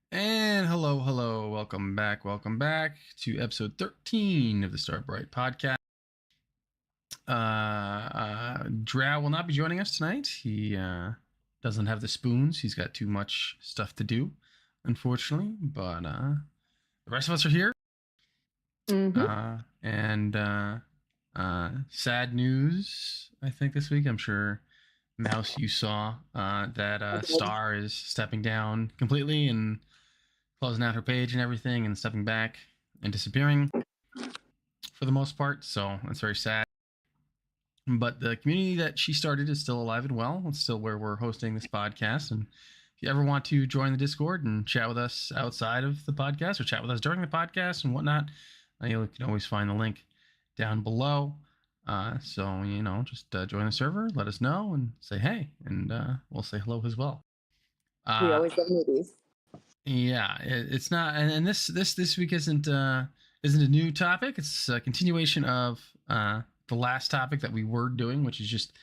And hello, welcome back to episode 13 of the Starbright podcast. Drow will not be joining us tonight. He doesn't have the spoons. He's got too much stuff to do, unfortunately. But the rest of us are here. Sad news, I think, this week. I'm sure, Mouse, you saw that Star is stepping down completely and closing out her page and everything and stepping back and disappearing for the most part. So that's very sad. But the community that she started is still alive and well. It's still where we're hosting this podcast. And if you ever want to join the Discord and chat with us outside of the podcast or chat with us during the podcast and whatnot, you can always find the link down below. So, just join the server, let us know, and say hey, and we'll say hello as well. We always love newbies. Yeah, it's not, and this week isn't a new topic. It's a continuation of the last topic that we were doing, which is just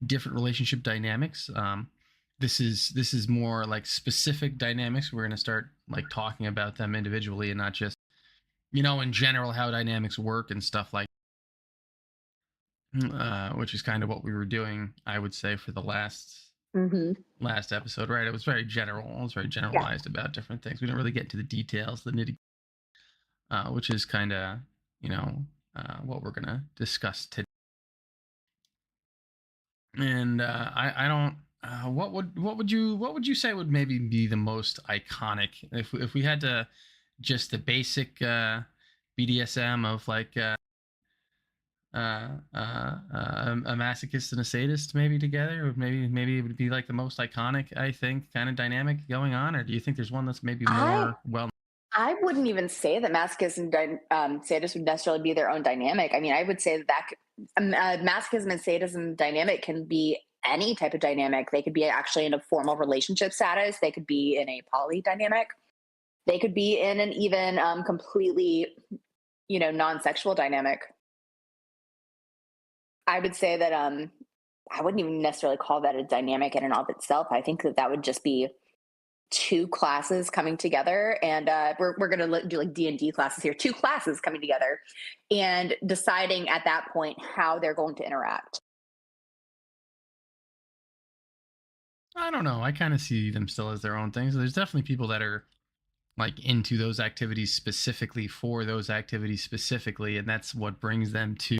different relationship dynamics. this is more like specific dynamics. We're going to start like talking about them individually and not just, in general how dynamics work and stuff like, which is kind of what we were doing, I would say, for the last episode, right? It was very general. It was very Yeah. generalized about different things. We didn't really get into the details, the nitty, which is kind of, what we're gonna discuss today. And I don't. What would you say would maybe be the most iconic if we had to just the basic BDSM of like a masochist and a sadist maybe together, or maybe it would be like the most iconic, I think, kind of dynamic going on, or do you think there's one that's maybe I more well? I wouldn't even say that masochists and sadists would necessarily be their own dynamic. I mean, I would say masochism and sadism dynamic can be any type of dynamic. They could be actually in a formal relationship status. They could be in a poly dynamic. They could be in an even completely, non-sexual dynamic. I would say that I wouldn't even necessarily call that a dynamic in and of itself. I think that that would just be two classes coming together, and we're going to do like D&D classes here, two classes coming together and deciding at that point how they're going to interact. I don't know. I kind of see them still as their own things. There's definitely people that are like into those activities specifically for those activities specifically, and that's what brings them to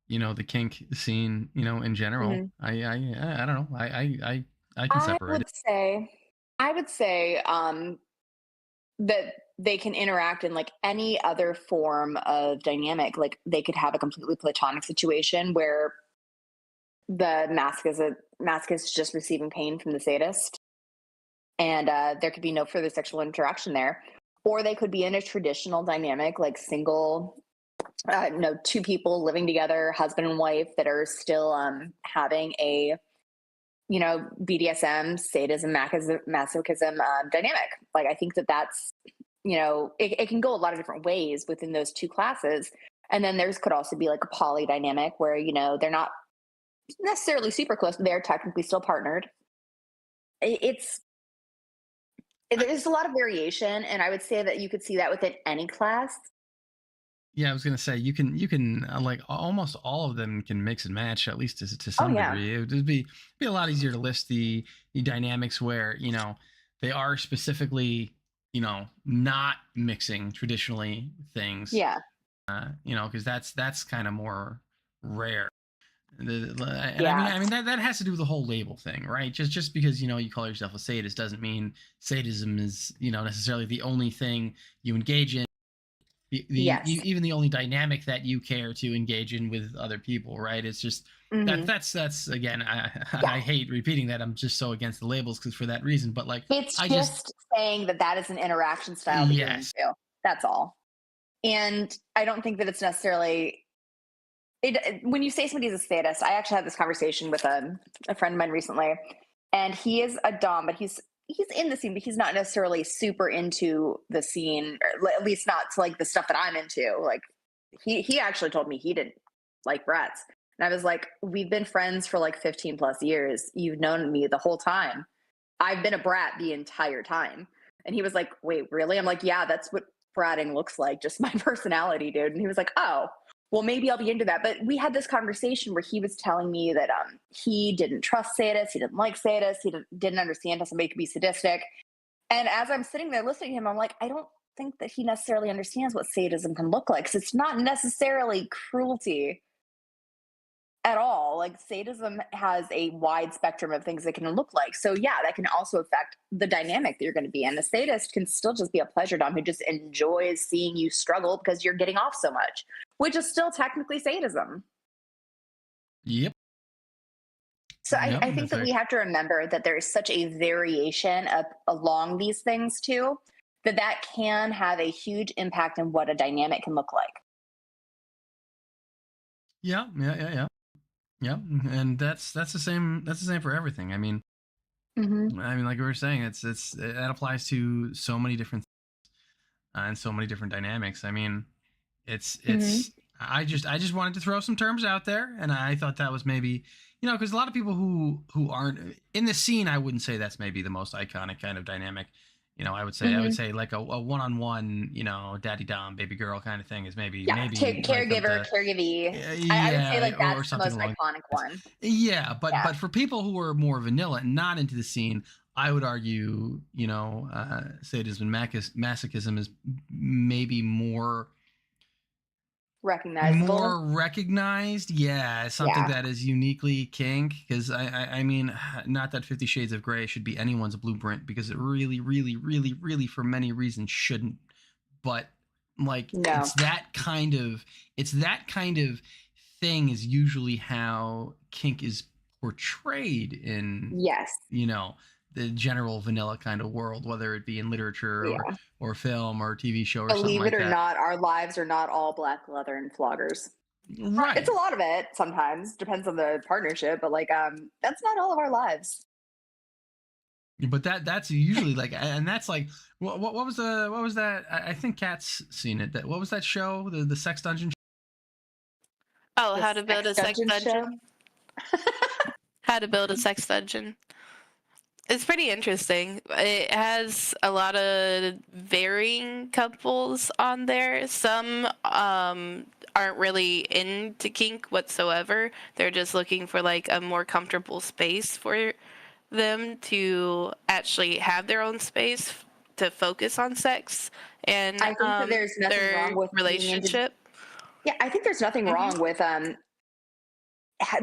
the kink scene, in general. Mhm. I don't know. I can I separate would it. say, I would say that they can interact in like any other form of dynamic. Like they could have a completely platonic situation where the masochist is just receiving pain from the sadist, and there could be no further sexual interaction there. Or they could be in a traditional dynamic, like single, no, two people living together, husband and wife, that are still having a BDSM, sadism, masochism dynamic. Like I think that that's it can go a lot of different ways within those two classes. And then there's could also be like a poly dynamic where they're not necessarily super close, but they're technically still partnered. It's there's a lot of variation, and I would say that you could see that within any class. Yeah, I was gonna say you can like almost all of them can mix and match at least to Oh some yeah, degree. It would just be a lot easier to list the dynamics where they are specifically not mixing traditionally things, yeah, because that's kind of more rare. And yeah, I mean that has to do with the whole label thing, right? Just because you call yourself a sadist doesn't mean sadism is necessarily the only thing you engage in, yes, even the only dynamic that you care to engage in with other people, right? It's just hmm, that's again, yeah. I hate repeating that. I'm just so against the labels because for that reason. But like, It's I just just saying that that is an interaction style that you're yes, into. That's all. And I don't think that it's necessarily when you say somebody's a sadist. I actually had this conversation with a friend of mine recently, and he is a dom, but he's in the scene, but he's not necessarily super into the scene, or at least not to like the stuff that I'm into. Like he actually told me he didn't like brats, and I was like, we've been friends for like 15 plus years. You've known me the whole time. I've been a brat the entire time. And he was like, wait, really? I'm like, yeah, that's what bratting looks like, just my personality, dude. And he was like, oh, well, maybe I'll be into that. But we had this conversation where he was telling me that he didn't trust sadists, he didn't like sadists, he didn't understand how somebody could be sadistic. And as I'm sitting there listening to him, I'm like, I don't think that he necessarily understands what sadism can look like. Because it's not necessarily cruelty at all. Like sadism has a wide spectrum of things it can look like. So yeah, that can also affect the dynamic that you're going to be in. A sadist can still just be a pleasure dom who just enjoys seeing you struggle because you're getting off so much, which is still technically sadism. yep, So yep. I think That's that we actually have to remember that there is such a variation along these things too, that that can have a huge impact on what a dynamic can look like. yeah. Yep, and that's the same for everything. Hmm. I mean, like we were saying, that applies to so many different and so many different dynamics. I mean, it's Hmm. it's I just wanted to throw some terms out there, and I thought that was maybe, because a lot of people who aren't in the scene, I wouldn't say that's maybe the most iconic kind of dynamic. I would say like a one-on-one, daddy dom baby girl kind of thing is maybe Yeah, like caregiver, caregivy. I would say yeah, like or that's the something most along. iconic one. Yeah, but Yeah, but for people who are more vanilla and not into the scene, I would argue, sadism and masochism is maybe recognizable. more recognized. Yeah, something Yeah. that is uniquely kink. Because I mean, not that 50 Shades of Grey should be anyone's blueprint, because it really, really, really, really, for many reasons, shouldn't. But like, No. it's that kind of thing is usually how kink is portrayed in, Yes. you know the general vanilla kind of world, whether it be in literature Yeah. or film or TV show or something Believe it like or that. not, our lives are not all black leather and floggers. It's Right. a lot of it sometimes, depends on the partnership, but like that's not all of our lives. But that's usually like, and that's like, what was that? I think Kat's seen it. That What was that show? The sex dungeon. Oh, The how to build sex a sex dungeon show. dungeon? How to build a sex dungeon. It's pretty interesting. It has a lot of varying couples on there. Some aren't really into kink whatsoever. They're just looking for like a more comfortable space for them to actually have their own space to focus on sex and I think that there's nothing wrong their with being into. relationship. Yeah, I think there's nothing Hmm. wrong with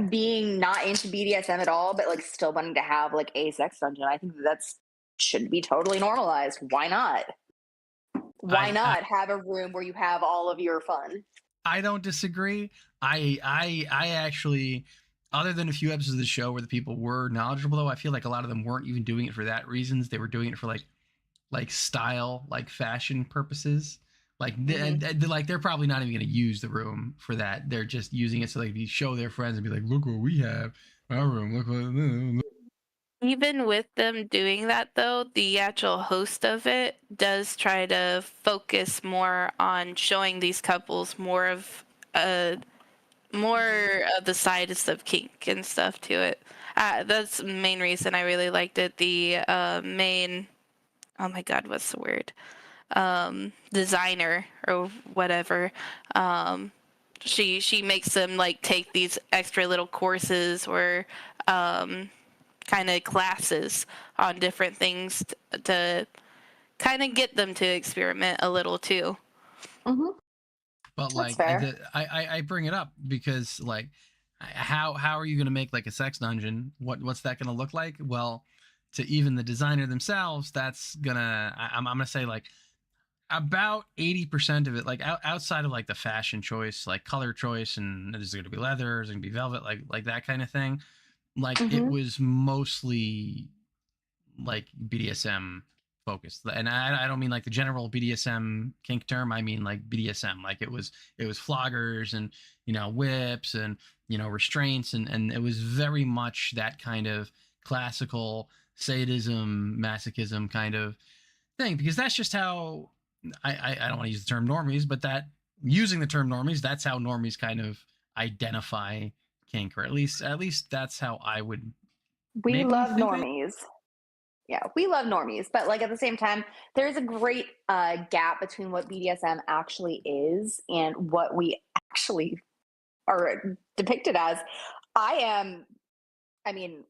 being not into BDSM at all, but like still wanting to have like a sex dungeon. I think that's should be totally normalized. Why not? Why I not have a room where you have all of your fun? I don't disagree. I actually, other than a few episodes of the show where the people were knowledgeable, though, I feel like a lot of them weren't even doing it for that reasons. They were doing it for like style, like fashion purposes. Like Hmm. they're probably not even going to use the room for that. They're just using it so they can show their friends and be like, look what we have, our room. Look what. Even with them doing that, though, the actual host of it does try to focus more on showing these couples uh, Hmm. more of the sides of kink and stuff to it. That's the main reason I really liked it. The main, oh my God, what's the word? Designer or whatever. Um, she makes them like take these extra little courses or um, kind of classes on different things to kind of get them to experiment a little too. Hmm. But That's like, fair. I bring it up because like, how are you going to make like a sex dungeon? What's that going to look like? Well, to even the designer themselves, that's gonna I'm gonna say like about 80% of it, like outside of like the fashion choice, like color choice, and is it going to be leather, is it going to be velvet, like that kind of thing. Like it Hmm. was mostly like BDSM focused, and I don't mean like the general BDSM kink term. I mean like BDSM. Like it was floggers and whips and restraints, and it was very much that kind of classical sadism, masochism kind of thing, because that's just how I don't want to use the term normies, but that using the term normies, that's how normies kind of identify kink, or at least that's how I would We maybe love think of it. normies. Yeah, we love normies, but like at the same time, there is a great gap between what BDSM actually is and what we actually are depicted as. I am, I mean,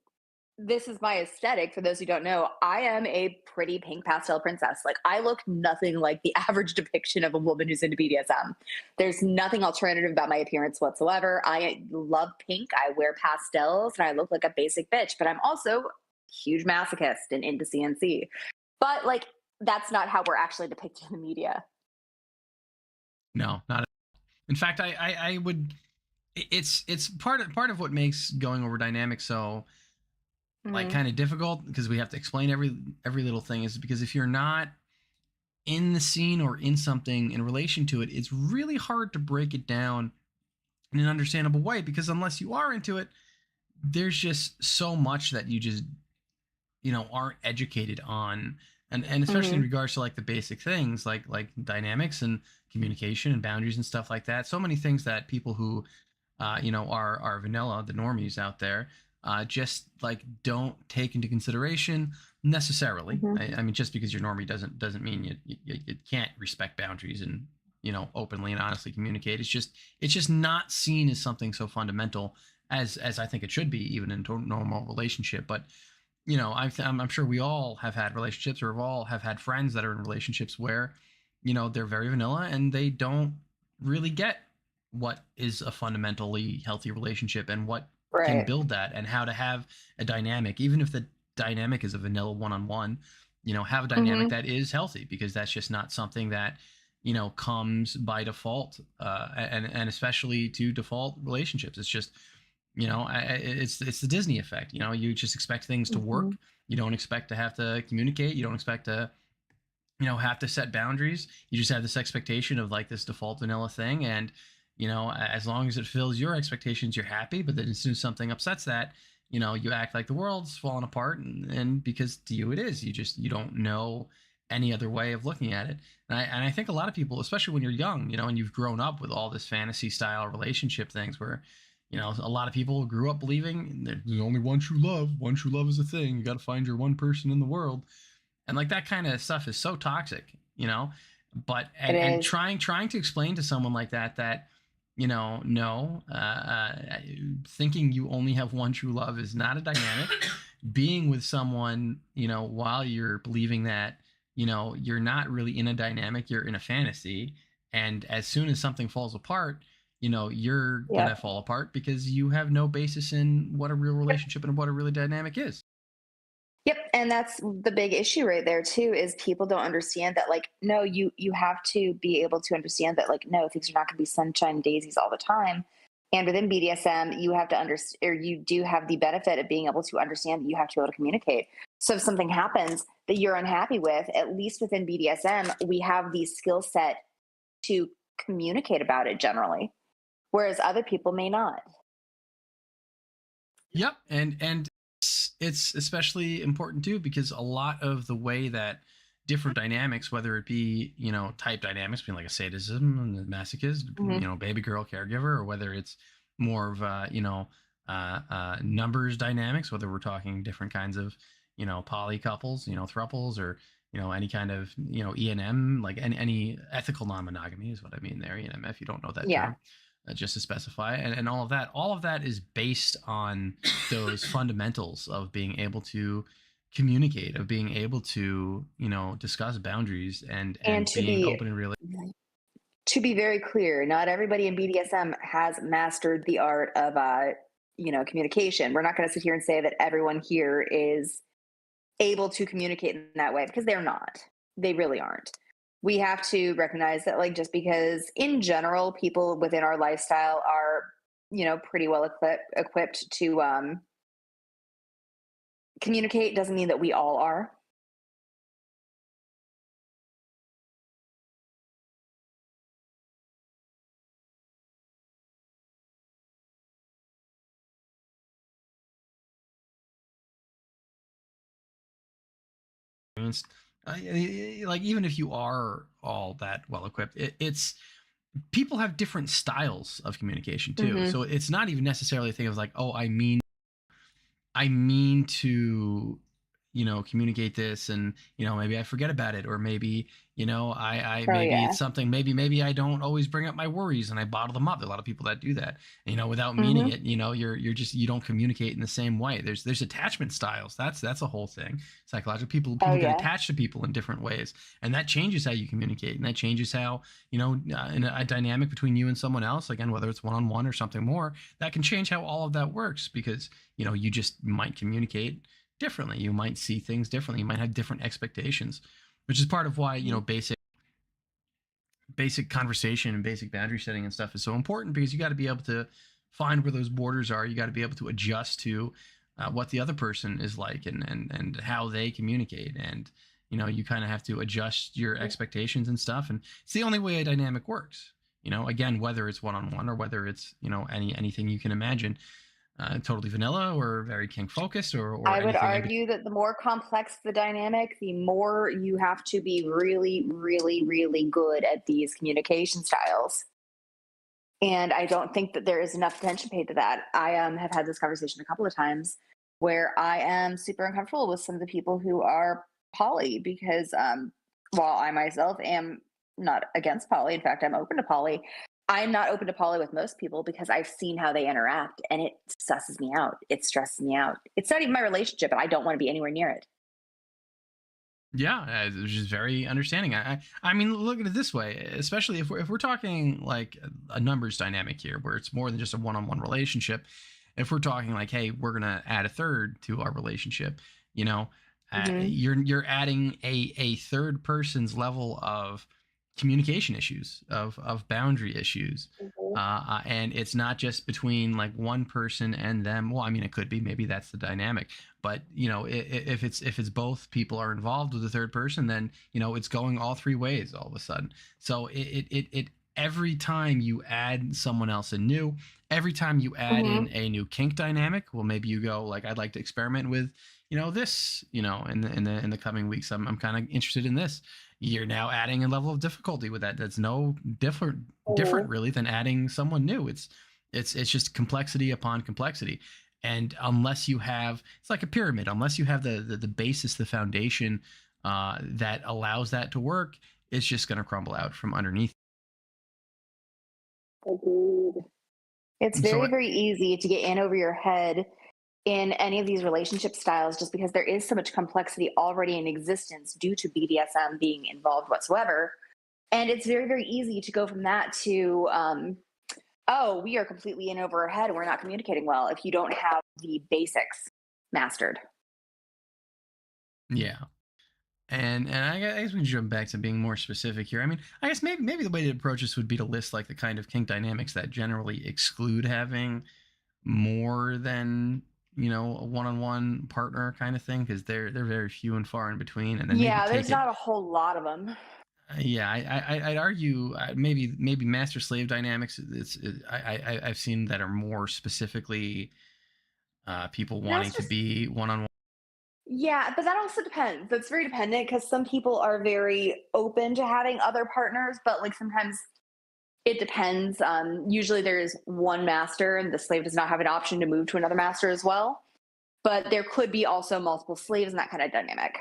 this is my aesthetic. For those who don't know, I am a pretty pink pastel princess. Like, I look nothing like the average depiction of a woman who's into BDSM. There's nothing alternative about my appearance whatsoever. I love pink. I wear pastels and I look like a basic bitch, but I'm also a huge masochist and into CNC. But, like, that's not how we're actually depicted in the media. No, not. In fact, I would. It's part of what makes going over dynamics so like Mm-hmm. kind of difficult, because we have to explain every little thing, is because if you're not in the scene or in something in relation to it, it's really hard to break it down in an understandable way, because unless you are into it, there's just so much that you just aren't educated on, and especially in Mhm. regards to like the basic things like dynamics and communication and boundaries and stuff like that. So many things that people who are vanilla, the normies out there, just like don't take into consideration necessarily. Mhm. I mean, just because you're normie doesn't mean you can't respect boundaries and openly and honestly communicate. It's just not seen as something so fundamental as I think it should be, even in a normal relationship. But I'm sure we all have had relationships, or we all have had friends that are in relationships where, they're very vanilla and they don't really get what is a fundamentally healthy relationship and what can Right. build that and how to have a dynamic, even if the dynamic is a vanilla one-on-one, have a dynamic Mhm. that is healthy, because that's just not something that, comes by default, and especially to default relationships. It's just, it's the Disney effect. You just expect things to work. Mhm. You don't expect to have to communicate. You don't expect to, have to set boundaries. You just have this expectation of like this default vanilla thing, and as long as it fills your expectations, you're happy. But then as soon as something upsets that, you act like the world's falling apart, and because to you it is. You don't know any other way of looking at it. And I think a lot of people, especially when you're young, and you've grown up with all this fantasy style relationship things where, a lot of people grew up believing there's only one true love. One true love is a thing. You got to find your one person in the world, and like that kind of stuff is so toxic. But It and is. trying to explain to someone like that, no, thinking you only have one true love is not a dynamic. Being with someone, while you're believing that, you're not really in a dynamic, you're in a fantasy. And as soon as something falls apart, you're gonna Yep. fall apart because you have no basis in what a real Yep. relationship and what a really dynamic is. Yep, and that's the big issue right there too, is people don't understand that, like, no, you have to be able to understand that, like, no, things are not going to be sunshine and daisies all the time. And within BDSM, you have to understand, or you do have the benefit of being able to understand that you have to be able to communicate. So if something happens that you're unhappy with, at least within BDSM, we have the skill set to communicate about it generally, whereas other people may not. Yep, and it's especially important too, because a lot of the way that different dynamics, whether it be type dynamics, being like a sadism and a masochist, Hmm. baby girl caregiver, or whether it's more of numbers dynamics, whether we're talking different kinds of poly couples, thruples, or any kind of E&M, like any ethical non-monogamy is what I mean there. If you don't know that Yeah. term, just to specify, and all of that is based on those fundamentals of being able to communicate, of being able to discuss boundaries, and And and being open and real. to be very clear, not everybody in BDSM has mastered the art of communication. We're not going to sit here and say that everyone here is able to communicate in that way, because they're not. They really aren't. We have to recognize that, like, just because in general people within our lifestyle are, pretty well equipped to communicate, doesn't mean that we all are. Like, even if you are all that well equipped, it's people have different styles of communication too. Hmm. So it's not even necessarily a thing of like, oh, I mean to, communicate this, and maybe I forget about it, or maybe I Oh maybe yeah. it's something, maybe I don't always bring up my worries and I bottle them up. There are a lot of people that do that, without meaning Hmm. it. You're just, you don't communicate in the same way. There's attachment styles. That's a whole thing. Psychological people Oh people get yeah. attached to people in different ways, and that changes how you communicate, and that changes how, in a dynamic between you and someone else, again, whether it's one-on-one or something more, that can change how all of that works, because you just might communicate differently. You might see things differently. You might have different expectations, which is part of why basic conversation and basic boundary setting and stuff is so important, because you got to be able to find where those borders are. You got to be able to adjust to what the other person is like, and how they communicate, and you kind of have to adjust your expectations and stuff, and it's the only way a dynamic works. Again, whether it's one-on-one or whether it's anything you can imagine. totally vanilla or very kink focused or I would anything in between? argue that the more complex the dynamic, the more you have to be really, really, really good at these communication styles. And I don't think that there is enough attention paid to that. I have had this conversation a couple of times where I am super uncomfortable with some of the people who are poly because while I myself am not against poly, in fact, I'm open to poly. I'm not open to poly with most people because I've seen how they interact and it stresses me out. It stresses me out. It's not even my relationship, and I don't want to be anywhere near it. Yeah, which is very understanding. I mean, look at it this way, especially if we're talking like a numbers dynamic here, where it's more than just a one-on-one relationship. If we're talking like, hey, we're gonna add a third to our relationship, you know, Hmm. you're adding a third person's level of communication issues, of boundary issues, and it's not just between like one person and them. Well, I mean, it could be, maybe that's the dynamic, but you know, if it's both people are involved with the third person, then you know it's going all three ways all of a sudden. So it every time you add someone else in new, every time you add in Hmm. a new kink dynamic, well, maybe you go like, I'd like to experiment with, you know, this, you know, in the coming weeks, I'm kind of interested in this. You're now adding a level of difficulty with that that's no different really than adding someone new. It's just complexity upon complexity. And unless you have, it's like a pyramid, unless you have the basis, the foundation, that allows that to work, it's just going to crumble out from underneath. Agreed. It's So very, very easy to get in over your head in any of these relationship styles just because there is so much complexity already in existence due to BDSM being involved whatsoever. And it's very, very easy to go from that to, oh, we are completely in over our head and we're not communicating well if you don't have the basics mastered. yeah. And I guess we can jump back to being more specific here. I mean, I guess maybe the way to approach this would be to list like the kind of kink dynamics that generally exclude having more than, you know, a one-on-one partner kind of thing, because they're very few and far in between. And then maybe Yeah, take there's it. not a whole lot of them. Yeah, I'd argue, maybe master slave dynamics. I've seen that are more specifically, people wanting That's to just, be one-on-one. yeah, but that also depends. That's very dependent because some people are very open to having other partners, but like sometimes it depends. Usually there's one master and the slave does not have an option to move to another master as well. But there could be also multiple slaves in that kind of dynamic.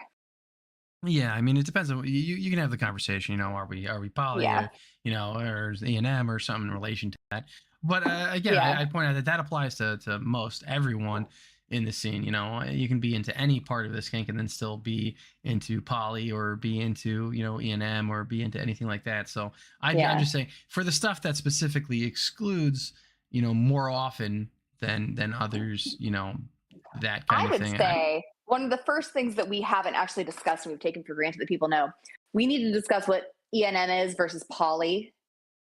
Yeah, I mean, it depends on you can have the conversation. You know, are we poly, Yeah. or you know, or is E&M or something in relation to that. But again, Yeah. I point out that that applies to most everyone in the scene. You know, you can be into any part of this kink and then still be into poly or be into, you know, E&M or be into anything like that. So I'm Yeah. just saying, for the stuff that specifically excludes, you know, more often than others, you know, that kind I of would thing. say one of the first things that we haven't actually discussed and we've taken for granted that people know, we need to discuss what ENM is versus poly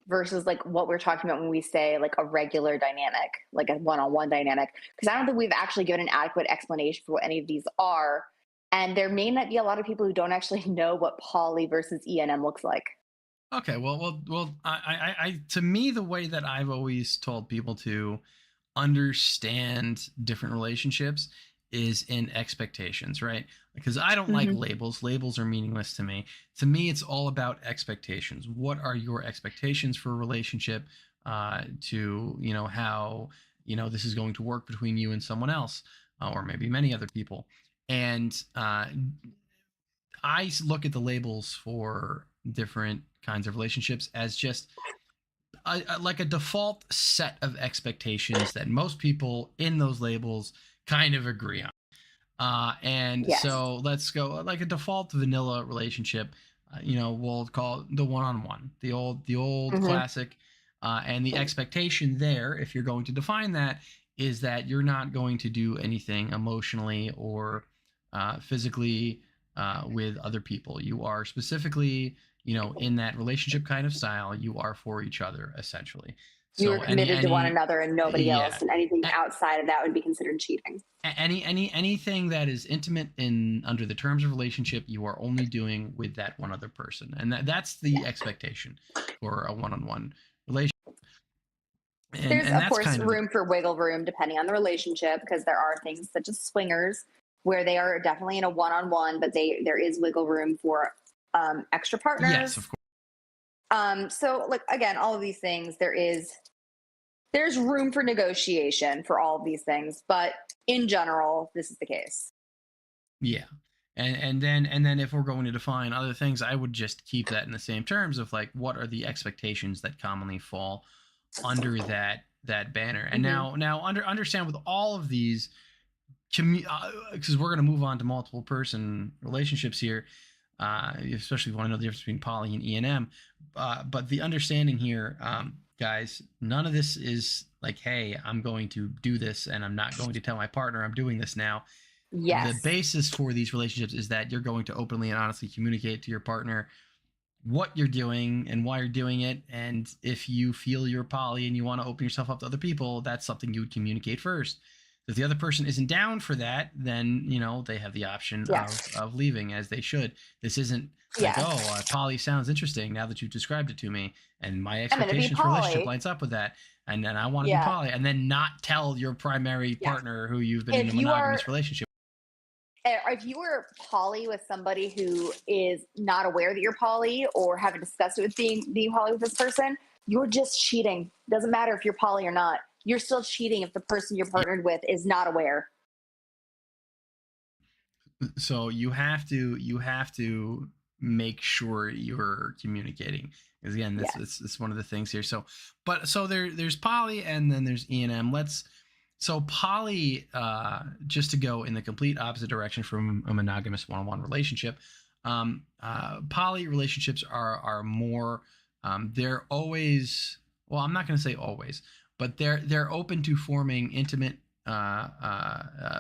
versus like what we're talking about when we say like a regular dynamic, like a one-on-one dynamic. Because I don't think we've actually given an adequate explanation for what any of these are. And there may not be a lot of people who don't actually know what poly versus ENM looks like. Okay, well. To me, the way that I've always told people to understand different relationships is in expectations, right? Because I don't like Mm-hmm. labels. Labels are meaningless to me. To me, it's all about expectations. What are your expectations for a relationship? To, you know, how, you know, this is going to work between you and someone else, or maybe many other people. And I look at the labels for different kinds of relationships as just like a default set of expectations that most people in those labels kind of agree on. And Yes. so let's go like a default vanilla relationship. You know, we'll call it the one-on-one, the old Mm-hmm. classic. And the expectation there, if you're going to define that, is that you're not going to do anything emotionally or physically with other people. You are specifically, you know, in that relationship kind of style. You are for each other essentially. You are So committed to one another and nobody yeah, else, and anything outside of that would be considered cheating. anything that is intimate in under the terms of relationship, you are only doing with that one other person, and that's the expectation for a one-on-one relationship. There's, and of that's course, kind of the room for wiggle room depending on the relationship, because there are things such as swingers where they are definitely in a one-on-one, but there is wiggle room for extra yes, partners. of course. So, like, again, all of these things, there's room for negotiation for all of these things, but in general, this is the case. Yeah. And then if we're going to define other things, I would just keep that in the same terms of like what are the expectations that commonly fall under that banner. And Mhm. now understand with all of these because we're going to move on to multiple person relationships here, especially if you want to know the difference between poly and E&M. But the understanding here, guys, none of this is like, hey, I'm going to do this and I'm not going to tell my partner I'm doing this now. The Yes. basis for these relationships is that you're going to openly and honestly communicate to your partner what you're doing and why you're doing it. And if you feel you're poly and you want to open yourself up to other people, that's something you would communicate first. If the other person isn't down for that, then they have the option Yes. of leaving, as they should. This isn't like, Yes. oh, poly sounds interesting now that you've described it to me, and my I'm going to be expectations for relationship poly. lines up with that, and then I want to be Yeah. poly, and then not tell your primary Yes. partner who you've been in a If you are monogamous relationship. if you are poly with somebody who is not aware that you're poly or haven't discussed it with being poly with this person, you're just cheating. Doesn't matter if you're poly or not. You're still cheating if the person you're partnered with is not aware. So you have to make sure you're communicating, because again, Yes. it's one of the things here. So there's poly and then there's E&M. So poly, just to go in the complete opposite direction from a monogamous one-on-one relationship, poly relationships are more, they're always, well, I'm not going to say always, but they're open to forming intimate,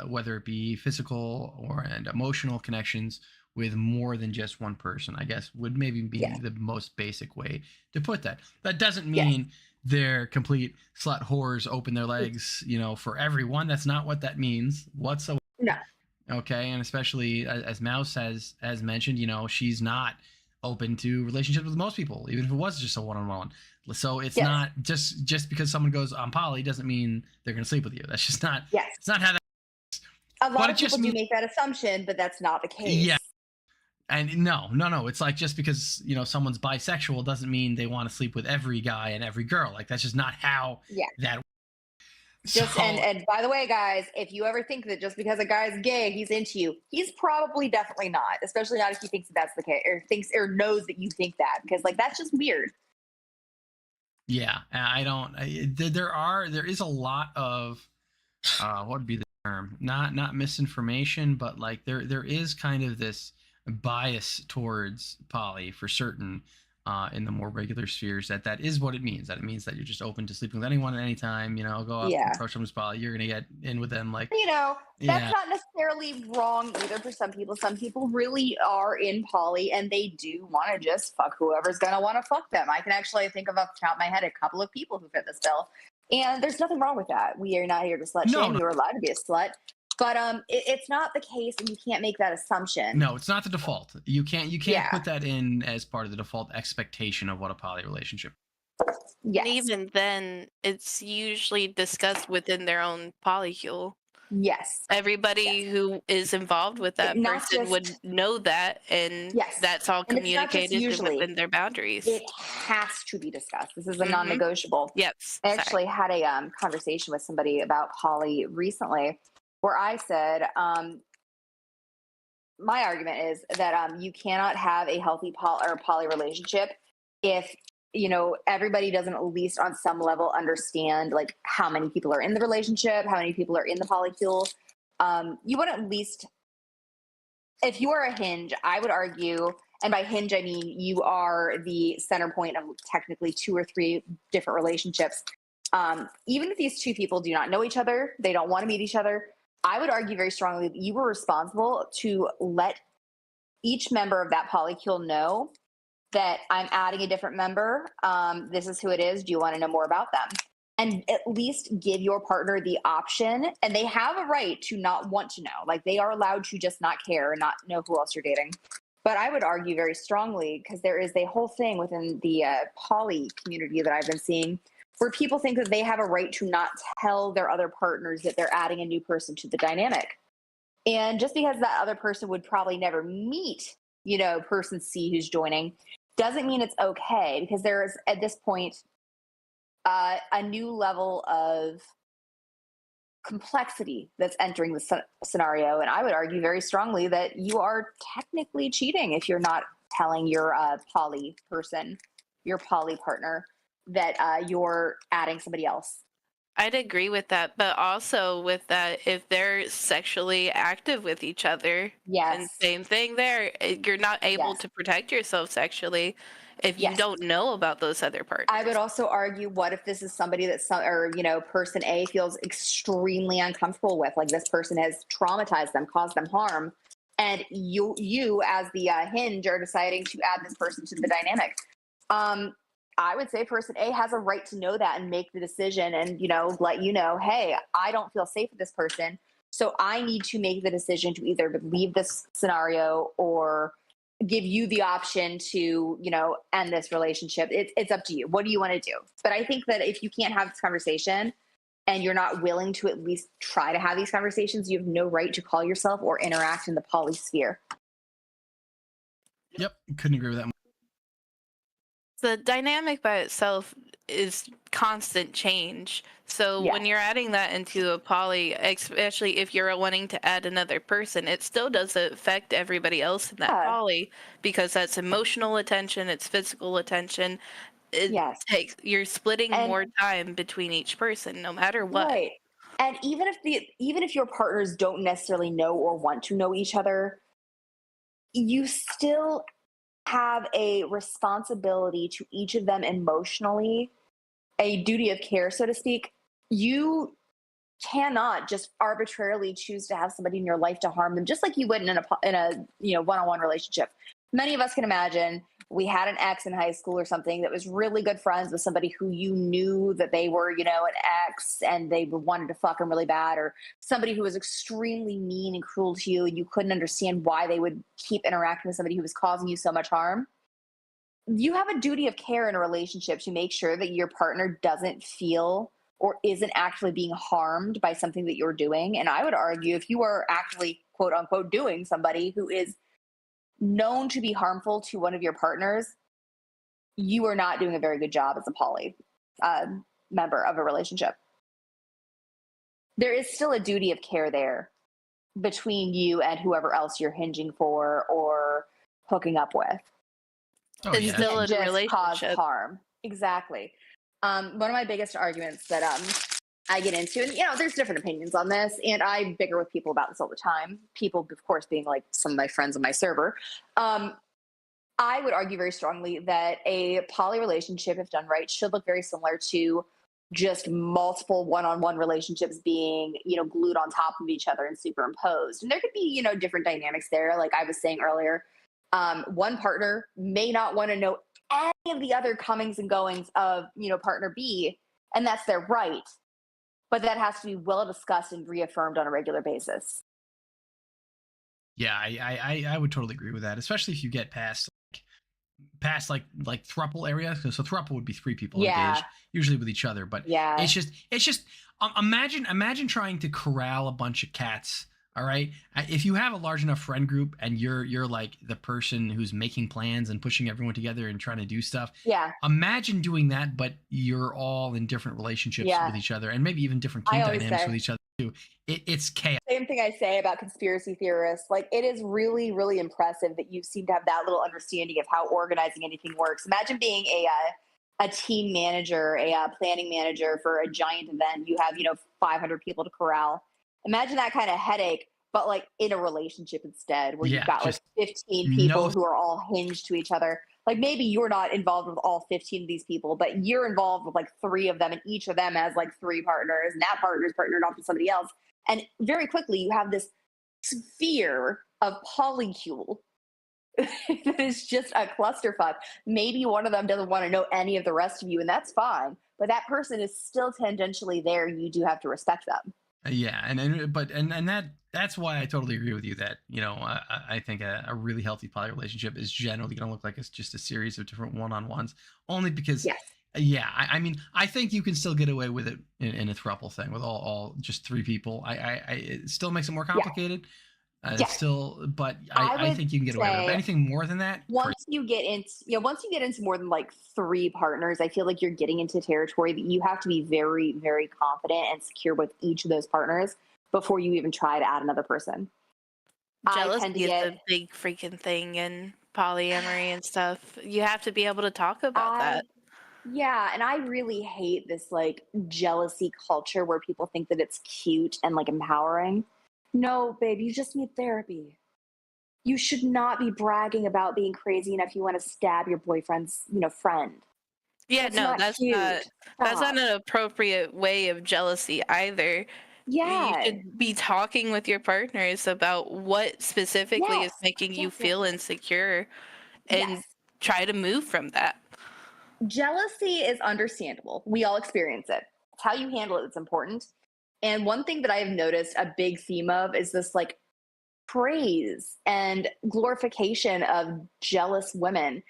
whether it be physical and emotional connections with more than just one person, I guess would maybe be Yes. the most basic way to put that. That doesn't Yes. mean they're complete slut whores, open their legs, for everyone. That's not what that means whatsoever. No. Okay, and especially as Mouse has mentioned, she's not open to relationships with most people, even if it was just a one-on-one. So it's Yes. not just because someone goes on poly doesn't mean they're going to sleep with you. That's just not. Yes. It's not how that. A lot But of it just people do means, make that assumption, but that's not the case. yeah. And no. It's like just because someone's bisexual doesn't mean they want to sleep with every guy and every girl. Like that's just not how Yeah. that. Just So, and by the way, guys, if you ever think that just because a guy's gay, he's into you, he's probably definitely not. Especially not if he thinks that's the case, or thinks or knows that you think that, because like that's just weird. yeah, I don't. There is a lot of what would be the term? Not misinformation, but like there is kind of this bias towards poly for certain, in the more regular spheres, that is what it means. That it means that you're just open to sleeping with anyone at any time. Go up, Yeah. approach someone's poly, you're gonna get in with them. Like, That's yeah, not necessarily wrong either for some people. Some people really are in poly and they do want to just fuck whoever's going to want to fuck them. I can actually think of off the top of my head a couple of people who fit this bill. And there's nothing wrong with that. We are not here to slut shame. No. You're allowed to be a slut. But it's not the case, and you can't make that assumption. No, it's not the default. You can't Yeah. put that in as part of the default expectation of what a poly relationship. Yes. And even then, it's usually discussed within their own polycule. Yes. Everybody who is involved with that Not person just- would know that, and Yes. that's all And it's not just communicated usually. within their boundaries. It has to be discussed. This is a Mhm. non-negotiable. Yes. I sorry. actually had a conversation with somebody about poly recently, where I said, my argument is that you cannot have a healthy poly relationship if everybody doesn't at least on some level understand like how many people are in the relationship, how many people are in the polycule. You would at least, if you are a hinge, I would argue, and by hinge I mean you are the center point of technically 2 or 3 different relationships. Even if these 2 people do not know each other, they don't want to meet each other, I would argue very strongly that you were responsible to let each member of that polycule know that I'm adding a different member. This is who it is. Do you want to know more about them? And at least give your partner the option, and they have a right to not want to know. Like they are allowed to just not care and not know who else you're dating. But I would argue very strongly, because there is a whole thing within the poly community that I've been seeing where people think that they have a right to not tell their other partners that they're adding a new person to the dynamic. And just because that other person would probably never meet, person C who's joining, doesn't mean it's okay, because there is at this point a new level of complexity that's entering the scenario. And I would argue very strongly that you are technically cheating if you're not telling your poly person, your poly partner, that you're adding somebody else. I'd agree with that, but also with that, if they're sexually active with each other, and Yes. same thing there, you're not able Yes. to protect yourself sexually if you Yes. don't know about those other partners. I would also argue, what if this is somebody that person A feels extremely uncomfortable with, like this person has traumatized them, caused them harm, and you as the hinge are deciding to add this person to the dynamic. I would say person A has a right to know that and make the decision and, let you know, hey, I don't feel safe with this person. So I need to make the decision to either leave this scenario or give you the option to, end this relationship. It's up to you. What do you want to do? But I think that if you can't have this conversation and you're not willing to at least try to have these conversations, you have no right to call yourself or interact in the poly sphere. Yep. Couldn't agree with that more. The dynamic by itself is constant change. So when you're adding that into a poly, especially if you're wanting to add another person, it still does affect everybody else in that poly, because that's emotional attention, it's physical attention. You're splitting more time between each person, no matter what. Right. And even if your partners don't necessarily know or want to know each other, you still have a responsibility to each of them emotionally, a duty of care, so to speak. You cannot just arbitrarily choose to have somebody in your life to harm them, just like you would in a one-on-one relationship. Many of us can imagine we had an ex in high school or something that was really good friends with somebody who you knew that they were, an ex and they wanted to fuck them really bad, or somebody who was extremely mean and cruel to you and you couldn't understand why they would keep interacting with somebody who was causing you so much harm. You have a duty of care in a relationship to make sure that your partner doesn't feel or isn't actually being harmed by something that you're doing. And I would argue, if you are actually, quote unquote, doing somebody who is known to be harmful to one of your partners, you are not doing a very good job as a poly member of a relationship. There is still a duty of care there between you and whoever else you're hinging for or hooking up with. Oh, it's still a relationship. Cause harm. Exactly. One of my biggest arguments that I get into, and there's different opinions on this, and I bicker with people about this all the time. People, of course, being like some of my friends on my server. I would argue very strongly that a poly relationship, if done right, should look very similar to just multiple one-on-one relationships being, glued on top of each other and superimposed. And there could be, different dynamics there. Like I was saying earlier, one partner may not want to know any of the other comings and goings of, partner B, and that's their right. But that has to be well discussed and reaffirmed on a regular basis. Yeah, I would totally agree with that, especially if you get past like throuple area. So throuple would be 3 people engaged, usually with each other. But it's just imagine trying to corral a bunch of cats. All right. If you have a large enough friend group and you're like the person who's making plans and pushing everyone together and trying to do stuff. Yeah. Imagine doing that, but you're all in different relationships with each other and maybe even different kink dynamics with each other too. It's chaos. Same thing I say about conspiracy theorists. Like, it is really, really impressive that you seem to have that little understanding of how organizing anything works. Imagine being a team manager, a planning manager for a giant event. You have, 500 people to corral. Imagine that kind of headache, but like in a relationship instead, where you've got like 15 people who are all hinged to each other. Like, maybe you're not involved with all 15 of these people, but you're involved with like 3 of them, and each of them has like 3 partners, and that partner's partnered off to somebody else. And very quickly you have this sphere of polycule that is just a clusterfuck. Maybe one of them doesn't want to know any of the rest of you, and that's fine. But that person is still tangentially there. You do have to respect them. Yeah, that's why I totally agree with you that I think a really healthy poly relationship is generally going to look like it's just a series of different one-on-ones, only because Yeah, I mean, I think you can still get away with it in a throuple thing with all just 3 people. It still makes it more Yeah. complicated. Yes. Still, but I I would think you can get away with it. But say anything more than that, crazy. once you get into once you get into more than like 3 partners, I feel like you're getting into territory that you have to be very, very confident and secure with each of those partners before you even try to add another person. I tend to Jealousy is a get big freaking thing in polyamory and stuff. You have to be able to talk about I that. yeah, and I really hate this like jealousy culture where people think that it's cute and like empowering. No, babe, you just need therapy. You should not be bragging about being crazy enough you want to stab your boyfriend's, friend. Yeah, That's no, not cute. that's not Stop. an appropriate way of jealousy either. You Yeah. should be talking with your partners about what specifically is Yes. making you Yes. Yes. feel insecure and Yes. try to move from that. Jealousy is understandable. We all experience it. It's how you handle it that's important. And one thing that I've noticed a big theme of is this like praise and glorification of jealous women.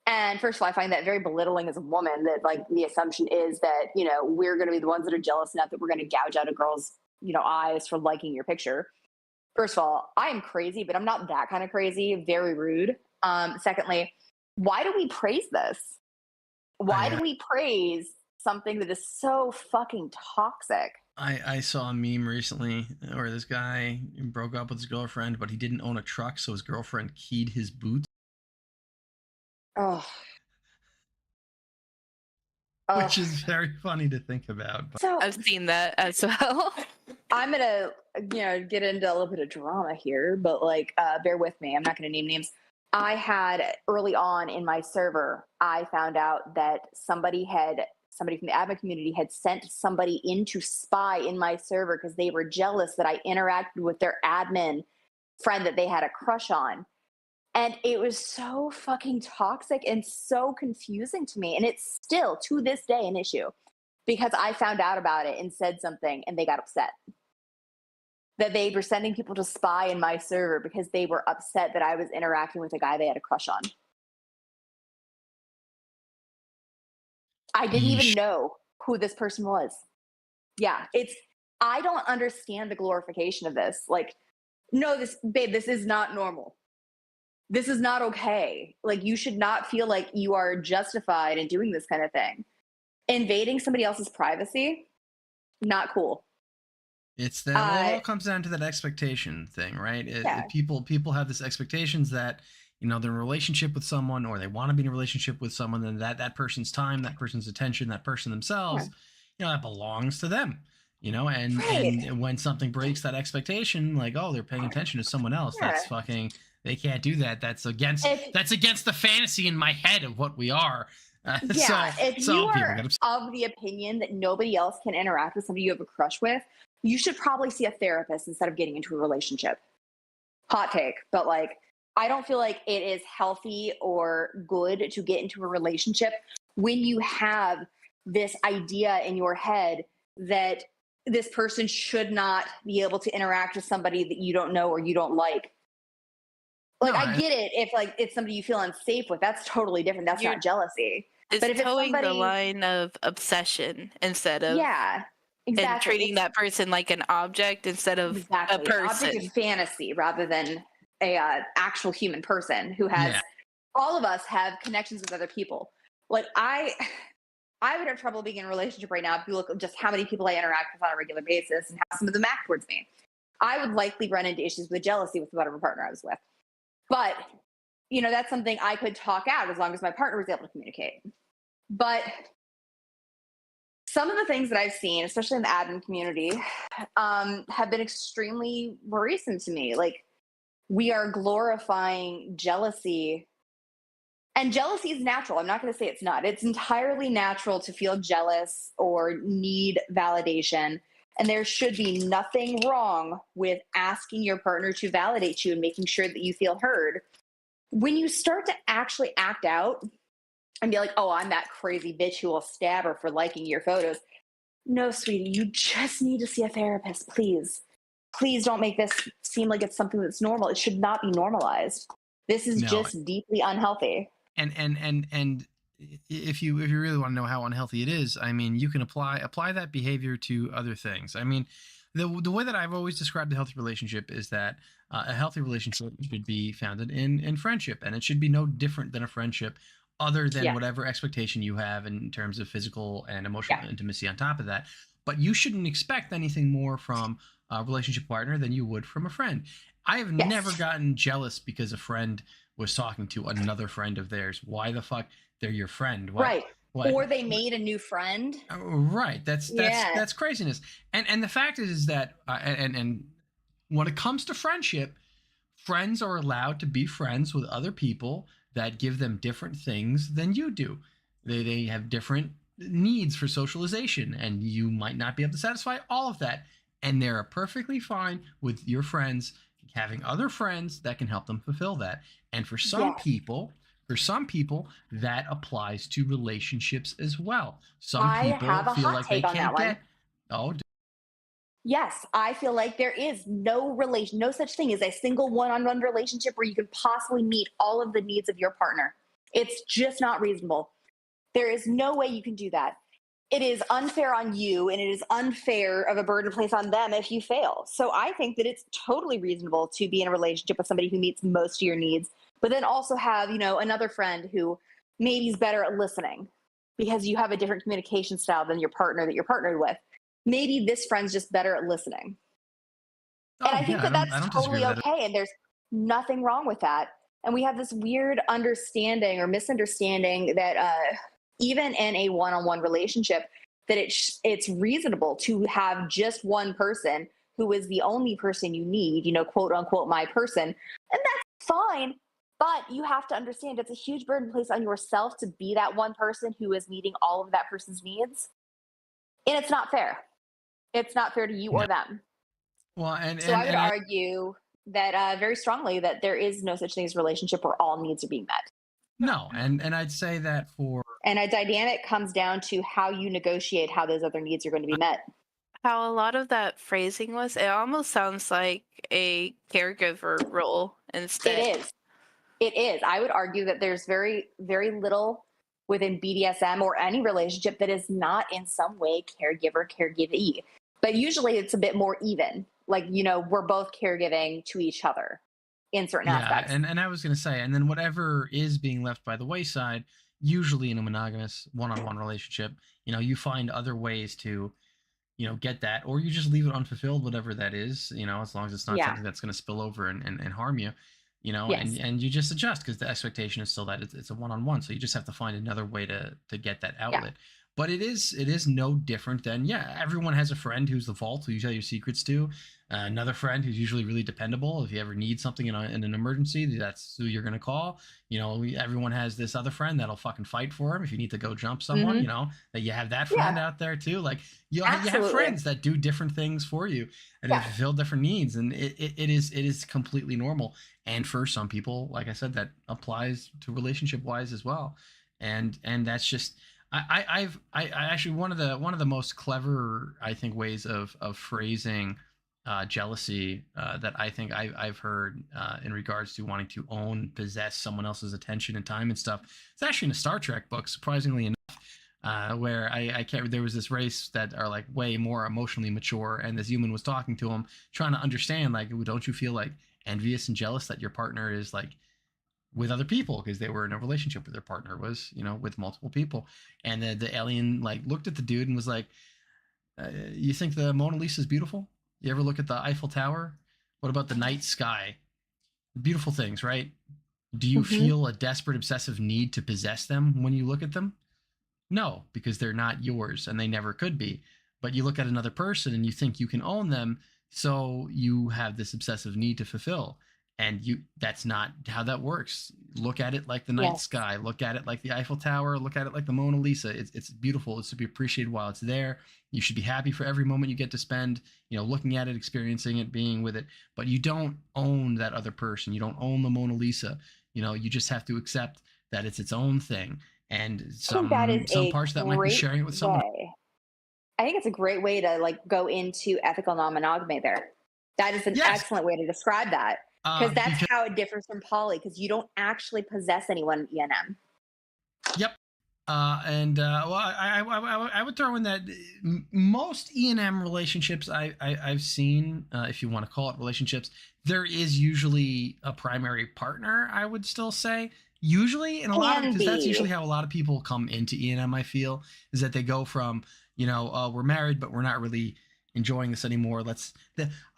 And first of all, I find that very belittling as a woman that like the assumption is that, we're going to be the ones that are jealous enough that we're going to gouge out a girl's, eyes for liking your picture. First of all, I am crazy, but I'm not that kind of crazy. Very rude. Secondly, why do we praise this? Why do we praise something that is so fucking toxic? I saw a meme recently where this guy broke up with his girlfriend, but he didn't own a truck, so his girlfriend keyed his boots, Oh, which oh. is very funny to think about. But So I've seen that as well. I'm gonna, get into a little bit of drama here, but like, bear with me. I'm not gonna name names. I had early on in my server, I found out that somebody from the admin community had sent somebody in to spy in my server because they were jealous that I interacted with their admin friend that they had a crush on. And it was so fucking toxic and so confusing to me. And it's still to this day an issue because I found out about it and said something and they got upset that they were sending people to spy in my server because they were upset that I was interacting with a guy they had a crush on. I didn't even yeesh. know who this person was. Yeah, I don't understand the glorification of this. Like, no, this is not normal. This is not okay. Like, you should not feel like you are justified in doing this kind of thing. Invading somebody else's privacy, not cool. It's that well, it all comes down to that expectation thing, right? Yeah. People have this expectations that they're in a relationship with someone or they want to be in a relationship with someone, and that person's time, that person's attention, that person themselves, that belongs to them. And Right. and when something breaks that expectation, like, oh, they're paying attention to someone else, that's fucking, they can't do that. That's against the fantasy in my head of what we are. If so you people are get upset. of the opinion that nobody else can interact with somebody you have a crush with, you should probably see a therapist instead of getting into a relationship. Hot take, but like, I don't feel like it is healthy or good to get into a relationship when you have this idea in your head that this person should not be able to interact with somebody that you don't know or you don't like. Like, No, I get it if like it's somebody you feel unsafe with. That's totally different. That's not jealousy. It's But if it's towing the somebody, line of obsession instead of exactly. and treating that person like an object instead of a An object person. of fantasy rather than a actual human person who has. Yeah. All of us have connections with other people. Like I would have trouble being in a relationship right now if you look at just how many people I interact with on a regular basis and how some of them act towards me. I would likely run into issues with jealousy with whatever partner I was with. But, that's something I could talk out as long as my partner was able to communicate. But some of the things that I've seen, especially in the admin community, have been extremely worrisome to me. Like, we are glorifying jealousy. And jealousy is natural. I'm not going to say it's not. It's entirely natural to feel jealous or need validation. And there should be nothing wrong with asking your partner to validate you and making sure that you feel heard. When you start to actually act out and be like, oh, I'm that crazy bitch who will stab her for liking your photos. No, sweetie, you just need to see a therapist, please. Please don't make this seem like it's something that's normal. It should not be normalized. This is just deeply unhealthy. And if you really want to know how unhealthy it is, I mean, you can apply that behavior to other things. I mean, the way that I've always described a healthy relationship is that a healthy relationship should be founded in friendship, and it should be no different than a friendship, other than Yeah. whatever expectation you have in terms of physical and emotional Yeah. intimacy on top of that. But you shouldn't expect anything more from a relationship partner than you would from a friend. I have Yes. never gotten jealous because a friend was talking to another friend of theirs. Why the fuck? They're your friend. What? Right. What? Or they made a new friend. Right. Yeah. That's craziness. And the fact is that and when it comes to friendship, friends are allowed to be friends with other people that give them different things than you do. They have different needs for socialization, and you might not be able to satisfy all of that. And they're perfectly fine with your friends having other friends that can help them fulfill that. And for some people, that applies to relationships as well. Some I people have a feel hot like they take on that can't one. get. Oh, Yes, I feel like there is no such thing as a single one-on-one relationship where you can possibly meet all of the needs of your partner. It's just not reasonable. There is no way you can do that. It is unfair on you, and it is unfair of a burden to place on them if you fail. So I think that it's totally reasonable to be in a relationship with somebody who meets most of your needs, but then also have, another friend who maybe is better at listening because you have a different communication style than your partner that you're partnered with. Maybe this friend's just better at listening. And I think that I that's don't disagree totally with that. okay. And there's nothing wrong with that. And we have this weird understanding or misunderstanding that even in a one-on-one relationship, that it's reasonable to have just one person who is the only person you need, quote unquote, my person. And that's fine. But you have to understand it's a huge burden placed on yourself to be that one person who is meeting all of that person's needs. And it's not fair. It's not fair to you No. or them. Well, and So I would argue that very strongly that there is no such thing as a relationship where all needs are being met. no, and I'd say that for And a dynamic comes down to how you negotiate how those other needs are going to be met. How a lot of that phrasing was, it almost sounds like a caregiver role instead. It is. It is. I would argue that there's very, very little within BDSM or any relationship that is not in some way caregiver, caregivee. But usually it's a bit more even. Like, we're both caregiving to each other in certain aspects. and I was gonna say, and then whatever is being left by the wayside, usually in a monogamous one-on-one relationship, you find other ways to, get that, or you just leave it unfulfilled, whatever that is, as long as it's not Yeah. something that's gonna spill over and harm you, Yes. and you just adjust because the expectation is still that it's a one-on-one, so you just have to find another way to get that outlet. But it is no different than, everyone has a friend who's the vault who you tell your secrets to, another friend who's usually really dependable. If you ever need something in an emergency, that's who you're going to call. Everyone has this other friend that'll fucking fight for him if you need to go jump someone. That you have that friend out there too. Like you have friends that do different things for you and they fulfill different needs, and it is completely normal. And for some people, like I said, that applies to relationship wise as well. And that's just. I actually one of the most clever, I think, ways of phrasing jealousy that I think I've heard in regards to wanting to possess someone else's attention and time and stuff. It's actually in a Star Trek book, surprisingly enough, where I can't. There was this race that are like way more emotionally mature, and this human was talking to him, trying to understand, like, don't you feel like envious and jealous that your partner is like with other people, because they were in a relationship with their partner was, with multiple people. And the alien like looked at the dude and was like, you think the Mona Lisa is beautiful? You ever look at the Eiffel Tower? What about the night sky? Beautiful things, right? Do you feel a desperate obsessive need to possess them when you look at them? No, because they're not yours and they never could be. But you look at another person and you think you can own them, so you have this obsessive need to fulfill. And that's not how that works. Look at it like the night sky. Look at it like the Eiffel Tower. Look at it like the Mona Lisa. It's beautiful. It's to be appreciated while it's there. You should be happy for every moment you get to spend, looking at it, experiencing it, being with it. But you don't own that other person. You don't own the Mona Lisa. You just have to accept that it's its own thing. And some parts that might be sharing it with someone. I think it's a great way to go into ethical non-monogamy there. That is an excellent way to describe that. Because that's how it differs from poly, because you don't actually possess anyone in ENM. Yep. Well, I would throw in that most E&M relationships I've seen, if you want to call it relationships, there is usually a primary partner. I would still say usually, and a lot of because that's usually how a lot of people come into E&M. I feel is that they go from we're married but we're not really enjoying this anymore.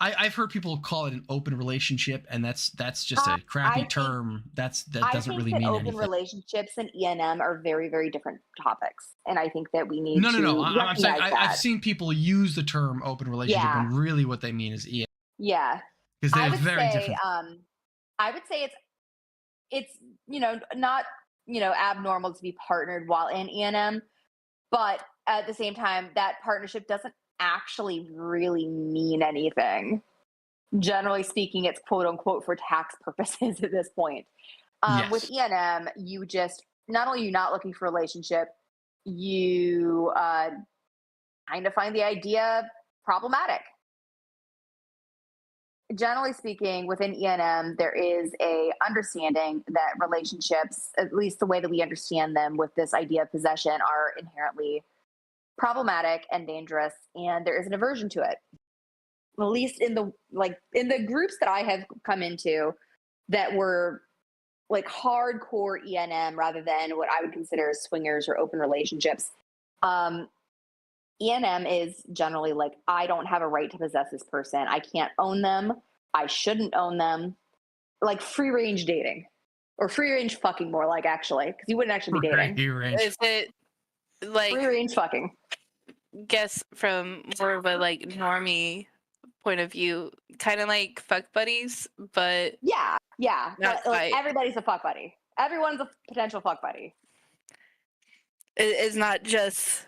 I've heard people call it an open relationship, and that's just a crappy term. That doesn't really mean open anything. relationships and E&M are very, very different topics, and I think that we need No. to I'm saying recognize that. I've seen people use the term open relationship when really what they mean is EM. Yeah, Because they're very different. I would say it's not abnormal to be partnered while in E&M, but at the same time, that partnership doesn't actually really mean anything. Generally speaking, it's quote unquote for tax purposes at this point. Yes. With E&M, you just not only are you not looking for a relationship, you kind of find the idea problematic. Generally speaking, within E&M, there is a understanding that relationships, at least the way that we understand them with this idea of possession, are inherently problematic and dangerous, and there is an aversion to it. At least in the groups that I have come into that were like hardcore E&M rather than what I would consider swingers or open relationships. E&M is generally like, I don't have a right to possess this person. I can't own them. I shouldn't own them. Like free range dating or free range fucking, more like, actually, because you wouldn't actually be dating. Is it like free range fucking? Guess from more of a like normie point of view, kind of like fuck buddies, but yeah, not but, like, quite. everybody's a fuck buddy. Everyone's a potential fuck buddy. It's not just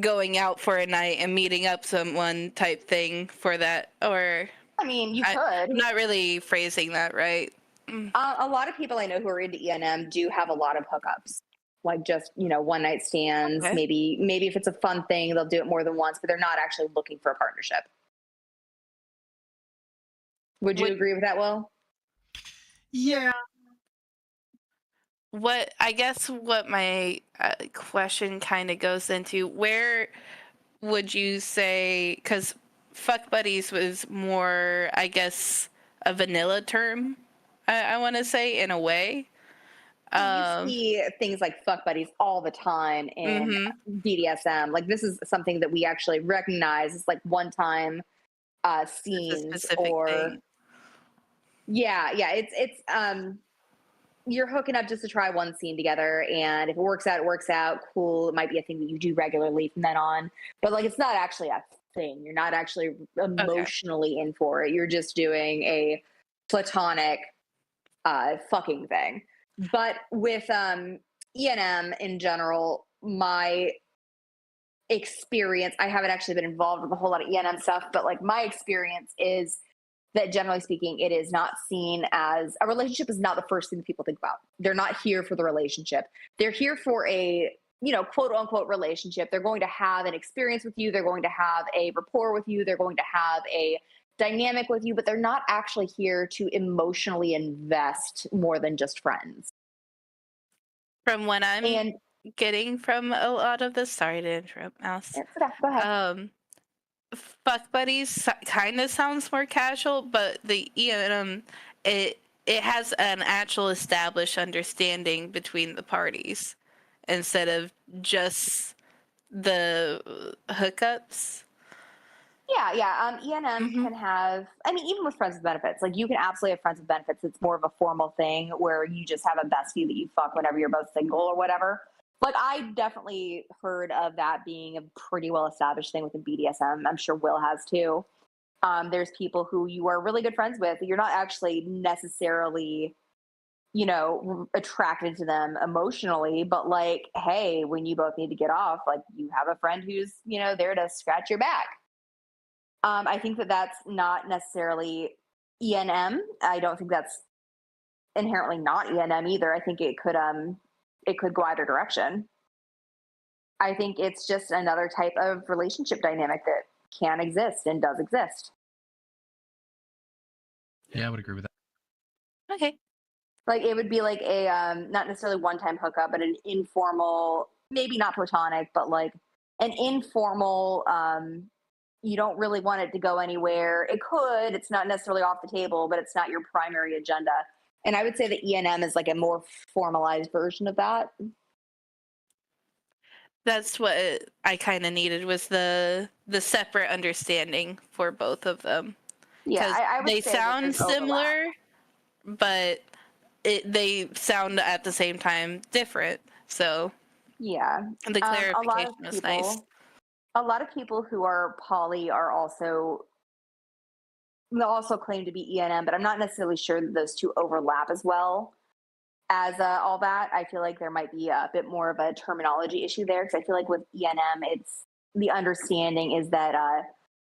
going out for a night and meeting up someone type thing for that, or I mean, you could. I'm not really phrasing that right. A lot of people I know who are into E&M do have a lot of hookups, like just one night stands. Okay. Maybe if it's a fun thing, they'll do it more than once, but they're not actually looking for a partnership. Would you agree with that, Will? Yeah. What my question kind of goes into, where would you say, because fuck buddies was more, I guess, a vanilla term, I want to say, in a way. You see things like fuck buddies all the time in BDSM. Like, this is something that we actually recognize as like one-time scenes, or thing. yeah, it's you're hooking up just to try one scene together, and if it works out, it works out. Cool. It might be a thing that you do regularly from then on, but like, it's not actually a thing. You're not actually emotionally in for it. You're just doing a platonic fucking thing. But with E&M in general, my experience, I haven't actually been involved with a whole lot of E&M stuff, but like, my experience is that generally speaking, it is not seen as a relationship is not the first thing that people think about. They're not here for the relationship. They're here for a, quote unquote relationship. They're going to have an experience with you. They're going to have a rapport with you. They're going to have a dynamic with you, but they're not actually here to emotionally invest more than just friends. From what I'm getting from a lot of this, sorry to interrupt, Mouse. Go ahead. Fuck buddies kind of sounds more casual, but the E&M, it has an actual established understanding between the parties instead of just the hookups. Yeah. E&M can have, I mean, even with friends with benefits, like, you can absolutely have friends with benefits. It's more of a formal thing where you just have a bestie that you fuck whenever you're both single or whatever. Like, I definitely heard of that being a pretty well-established thing within BDSM. I'm sure Will has too. There's people who you are really good friends with. You're not actually necessarily, attracted to them emotionally, but like, hey, when you both need to get off, like, you have a friend who's, there to scratch your back. I think that that's not necessarily E&M. I don't think that's inherently not E&M either. I think it could go either direction. I think it's just another type of relationship dynamic that can exist and does exist. Yeah, I would agree with that. Okay. Like, it would be like a not necessarily one-time hookup, but an informal maybe not platonic, but like an informal, you don't really want it to go anywhere. It could, it's not necessarily off the table, but it's not your primary agenda. And I would say that E&M is like a more formalized version of that. That's what I kind of needed, was the separate understanding for both of them. Yeah, I would they say that sound there's overlap. similar, but they sound at the same time different. So yeah, the clarification is nice. A lot of people who are poly are also, they'll also claim to be E&M, but I'm not necessarily sure that those two overlap as well as all that. I feel like there might be a bit more of a terminology issue there, because I feel like with E&M, it's the understanding is that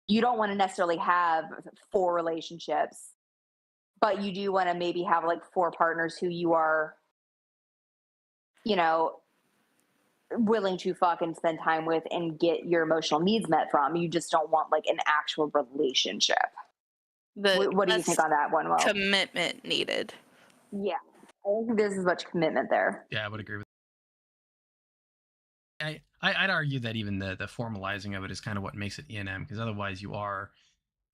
you don't want to necessarily have 4 relationships, but you do want to maybe have like 4 partners who you are, you know, willing to fuck and spend time with and get your emotional needs met from. You just don't want like an actual relationship. What do you think on that one, Will? Commitment needed. Yeah, I don't think there's as much commitment there. Yeah, I would agree with that. I'd argue that even the formalizing of it is kind of what makes it E&M, because otherwise you are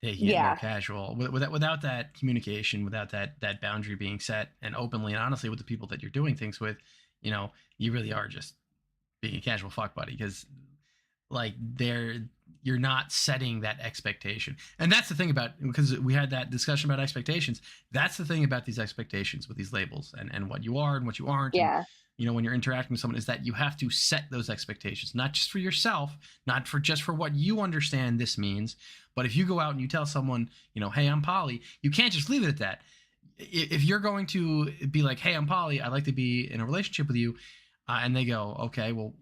taking it more casual. Without that communication, without that boundary being set and openly and honestly with the people that you're doing things with, you know, you really are just being a casual fuck buddy, because like you're not setting that expectation. And that's the thing about, because we had that discussion about expectations, that's the thing about these expectations with these labels and what you are and what you aren't. Yeah. And, you know, when you're interacting with someone, is that you have to set those expectations, not just for yourself, not for just for what you understand this means, but if you go out and you tell someone, you know, hey, I'm poly, you can't just leave it at that. If you're going to be like, hey, I'm poly, I'd like to be in a relationship with you, and they go, okay, well,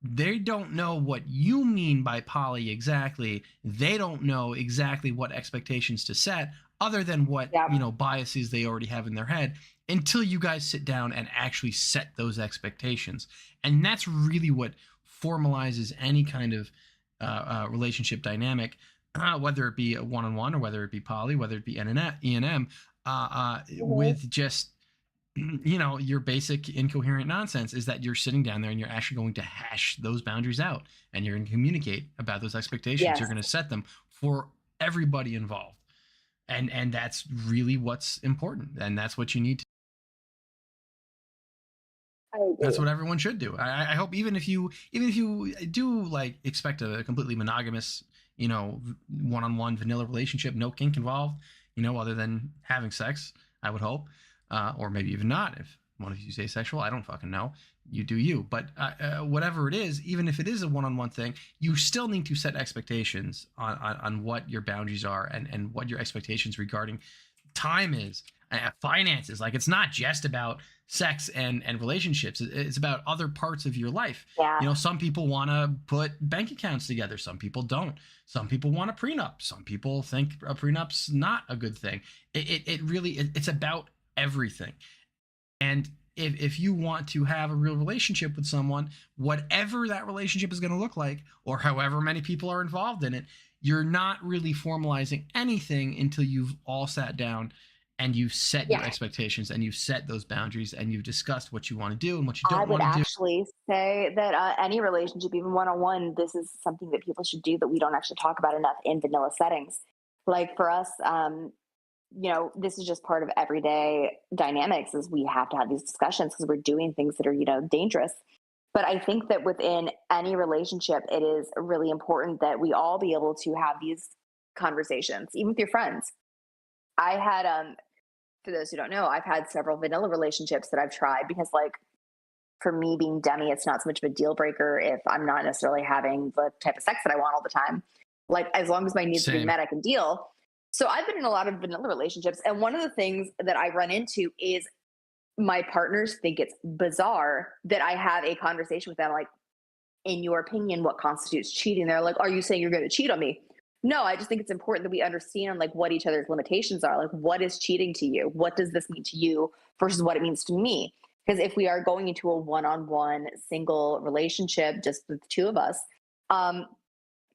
they don't know what you mean by poly exactly. They don't know exactly what expectations to set, other than what, you know, biases they already have in their head, until you guys sit down and actually set those expectations. And that's really what formalizes any kind of relationship dynamic, whether it be a one-on-one or whether it be poly, whether it be E&M, with just, you know, your basic incoherent nonsense, is that you're sitting down there and you're actually going to hash those boundaries out, and you're going to communicate about those expectations. Yes. You're going to set them for everybody involved. And that's really what's important. And that's what you need to. That's what everyone should do. I hope even if you do like expect a completely monogamous, you know, one-on-one vanilla relationship, no kink involved, you know, other than having sex, I would hope. Or maybe even not. If one of you is asexual, I don't fucking know. You do you. But whatever it is, even if it is a one-on-one thing, you still need to set expectations on what your boundaries are and what your expectations regarding time is, finances. Like, it's not just about sex and relationships. It's about other parts of your life. Yeah. You know, some people want to put bank accounts together. Some people don't. Some people want a prenup. Some people think a prenup's not a good thing. It really, it's about everything. And if you want to have a real relationship with someone, whatever that relationship is going to look like, or however many people are involved in it, you're not really formalizing anything until you've all sat down and you've set your expectations and you've set those boundaries and you've discussed what you want to do and what you don't want to do. I would actually say that any relationship, even one-on-one, this is something that people should do that we don't actually talk about enough in vanilla settings. Like for us, you know, this is just part of everyday dynamics, is we have to have these discussions because we're doing things that are, you know, dangerous. But I think that within any relationship, it is really important that we all be able to have these conversations, even with your friends. I had, for those who don't know, I've had several vanilla relationships that I've tried, because like for me being demi, it's not so much of a deal breaker if I'm not necessarily having the type of sex that I want all the time. Like, as long as my needs are being met, I can deal. So I've been in a lot of vanilla relationships. And one of the things that I run into is my partners think it's bizarre that I have a conversation with them, like, in your opinion, what constitutes cheating? They're like, are you saying you're going to cheat on me? No, I just think it's important that we understand like what each other's limitations are. Like, what is cheating to you? What does this mean to you versus what it means to me? Because if we are going into a one-on-one single relationship, just with the two of us,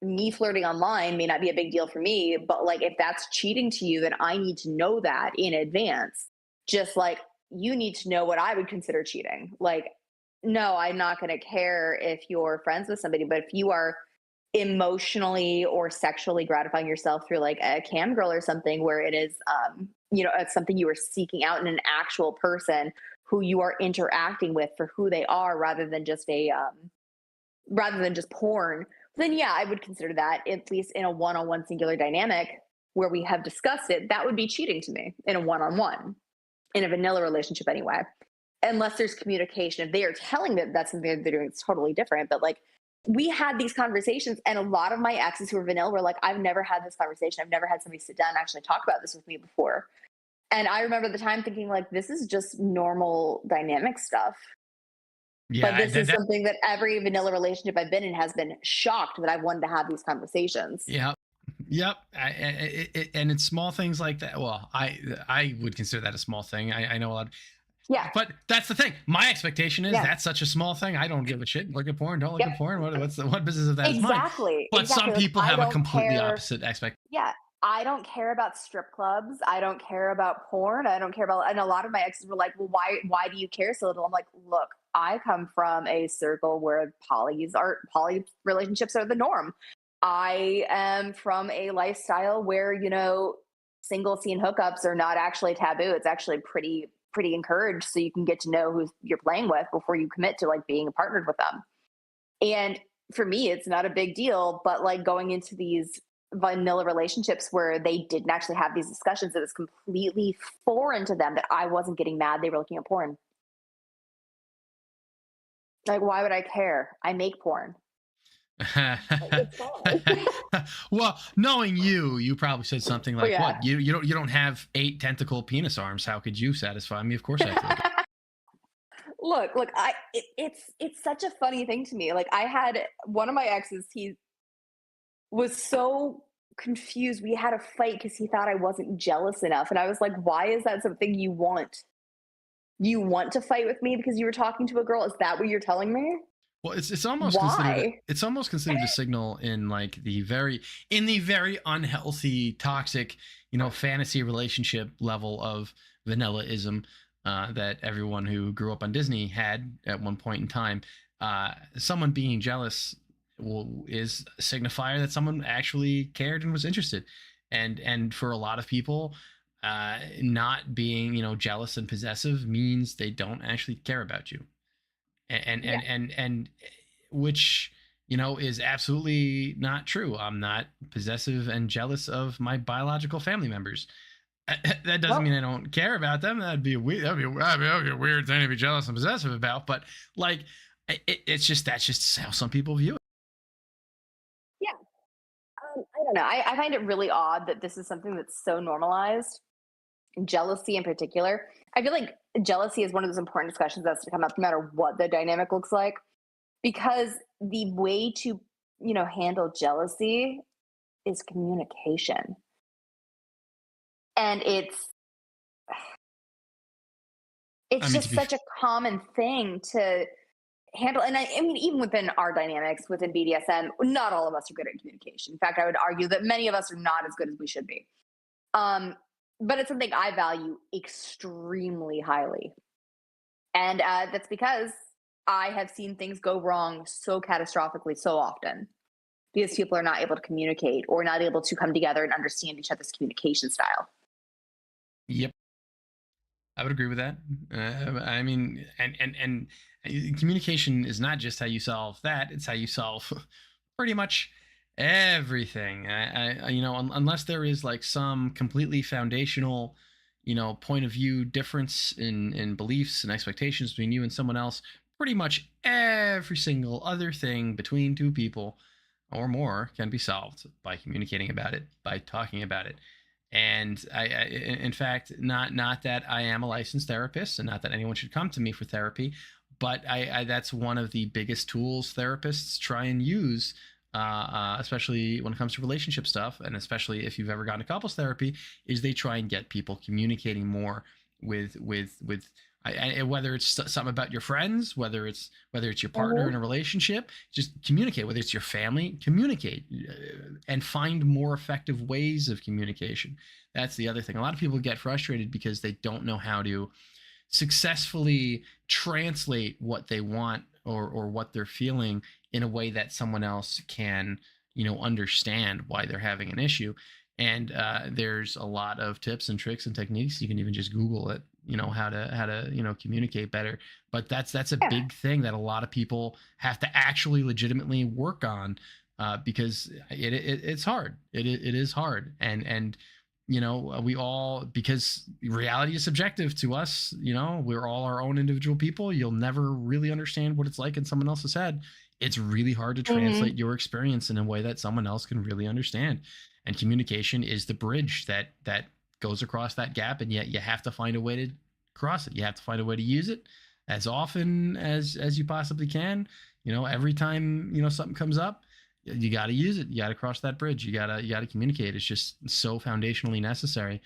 me flirting online may not be a big deal for me, but like, if that's cheating to you, then I need to know that in advance. Just like you need to know what I would consider cheating. Like, no, I'm not going to care if you're friends with somebody, but if you are emotionally or sexually gratifying yourself through like a cam girl or something where it is it's something you are seeking out in an actual person who you are interacting with for who they are rather than just porn, then yeah, I would consider that, at least in a one-on-one singular dynamic where we have discussed it, that would be cheating to me in a one-on-one, in a vanilla relationship anyway. Unless there's communication. If they are telling that that's something that they're doing, it's totally different. But like, we had these conversations, and a lot of my exes who were vanilla were like, I've never had this conversation. I've never had somebody sit down and actually talk about this with me before. And I remember the time thinking like, this is just normal dynamic stuff. Yeah, But this is something that every vanilla relationship I've been in has been shocked that I've wanted to have these conversations. Yep. And it's small things like that. Well, I would consider that a small thing. I know a lot. Yeah. But that's the thing. My expectation is that's such a small thing. I don't give a shit. Look at porn. Don't look at porn. What business of that is mine? Exactly. But some people have a completely opposite expectation. Yeah. I don't care about strip clubs. I don't care about porn. I don't care about, and a lot of my exes were like, well, why do you care so little? I'm like, look, I come from a circle where poly relationships are the norm. I am from a lifestyle where, single scene hookups are not actually taboo. It's actually pretty encouraged, so you can get to know who you're playing with before you commit to like being partnered with them. And for me, it's not a big deal, but like going into these vanilla relationships where they didn't actually have these discussions, it was completely foreign to them that I wasn't getting mad they were looking at porn. Like, why would I care? I make porn. Well, knowing you probably said something like, "What? You don't have 8 tentacle penis arms. How could you satisfy me?" Of course I could. Look, it's such a funny thing to me. Like, I had one of my exes, he was so confused. We had a fight because he thought I wasn't jealous enough. And I was like, why is that something you want? You want to fight with me because you were talking to a girl? Is that what you're telling me? Well, it's almost considered a signal in like the very unhealthy, toxic, fantasy relationship level of vanillaism that everyone who grew up on Disney had at one point in time. Someone being jealous is a signifier that someone actually cared and was interested, and for a lot of people, not being jealous and possessive means they don't actually care about you. And which is absolutely not true. I'm not possessive and jealous of my biological family members. That doesn't mean I don't care about them. That'd be weird. That'd be a weird thing to be jealous and possessive about. But like, that's just how some people view it. Yeah, I don't know. I find it really odd that this is something that's so normalized. Jealousy in particular. I feel like jealousy is one of those important discussions that's to come up no matter what the dynamic looks like, because the way to handle jealousy is communication, and it's just such a common thing to handle. And I mean, even within our dynamics within BDSM, not all of us are good at communication. In fact, I would argue that many of us are not as good as we should be. But it's something I value extremely highly. And that's because I have seen things go wrong so catastrophically so often because people are not able to communicate or not able to come together and understand each other's communication style. Yep. I would agree with that. I mean, and communication is not just how you solve that; it's how you solve pretty much everything. Unless there is like some completely foundational, point of view difference in beliefs and expectations between you and someone else, pretty much every single other thing between two people or more can be solved by communicating about it, by talking about it. And in fact, not that I am a licensed therapist, and not that anyone should come to me for therapy, but that's one of the biggest tools therapists try and use, especially when it comes to relationship stuff, and especially if you've ever gone to couples therapy, is they try and get people communicating more with whether it's something about your friends, whether it's your partner in a relationship, just communicate. Whether it's your family, communicate, and find more effective ways of communication. That's the other thing. A lot of people get frustrated because they don't know how to successfully translate what they want or what they're feeling in a way that someone else can, understand why they're having an issue. And there's a lot of tips and tricks and techniques. You can even just Google it, how to communicate better. But that's a big thing that a lot of people have to actually legitimately work on, because it's hard. It is hard, and we all, because reality is subjective to us. We're all our own individual people. You'll never really understand what it's like in someone else's head. It's really hard to translate your experience in a way that someone else can really understand. And communication is the bridge that goes across that gap, and yet you have to find a way to cross it. You have to find a way to use it as often as you possibly can. Every time something comes up, you got to use it. You got to cross that bridge. You got to communicate. It's just so foundationally necessary.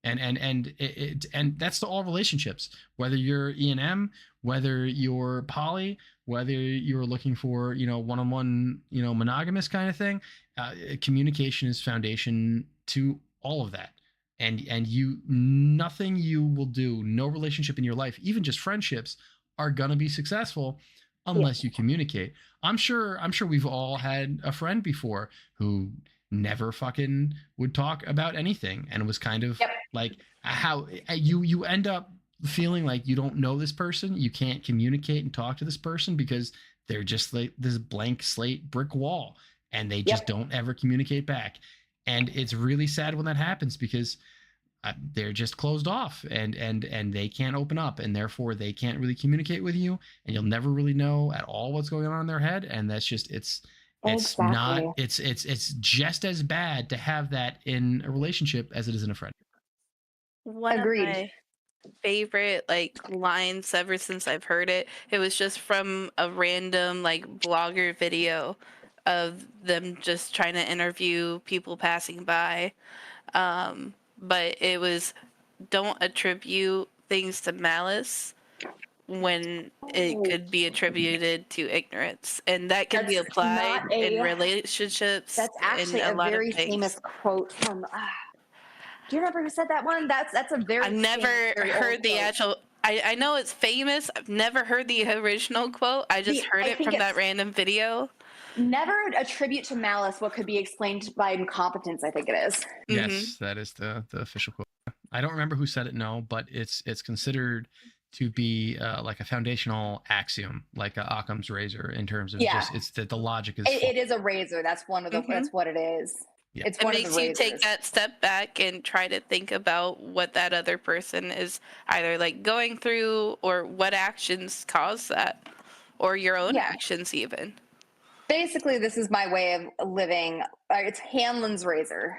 And that's to all relationships, whether you're E&M, whether you're poly, whether you're looking for one-on-one monogamous kind of thing. Communication is foundation to all of that. And nothing you will do, no relationship in your life, even just friendships, are gonna be successful unless you communicate. I'm sure we've all had a friend before who never fucking would talk about anything, and it was kind of like how you end up feeling like you don't know this person, you can't communicate and talk to this person because they're just like this blank slate brick wall, and they just don't ever communicate back. And it's really sad when that happens, because they're just closed off, and they can't open up, and therefore they can't really communicate with you, and you'll never really know at all what's going on in their head. And that's just it's just as bad to have that in a relationship as it is in a friend. One of my favorite lines ever since I've heard it, it was just from a random blogger video of them just trying to interview people passing by. But it was, don't attribute things to malice when it could be attributed to ignorance, and that can be applied in relationships. That's actually a very famous quote from. Do you remember who said that one? That's a very. I've never heard the actual. I know it's famous. I've never heard the original quote. I just heard it from that random video. Never attribute to malice what could be explained by incompetence, I think it is. Yes, that is the official quote. I don't remember who said it, no, but it's considered to be like a foundational axiom, like Occam's razor, in terms of just it's the logic is. It is a razor. That's one of the. That's what it is. Yeah. It's one it makes of the you take that step back and try to think about what that other person is either going through, or what actions cause that, or your own actions even. Basically, this is my way of living. It's Hanlon's razor.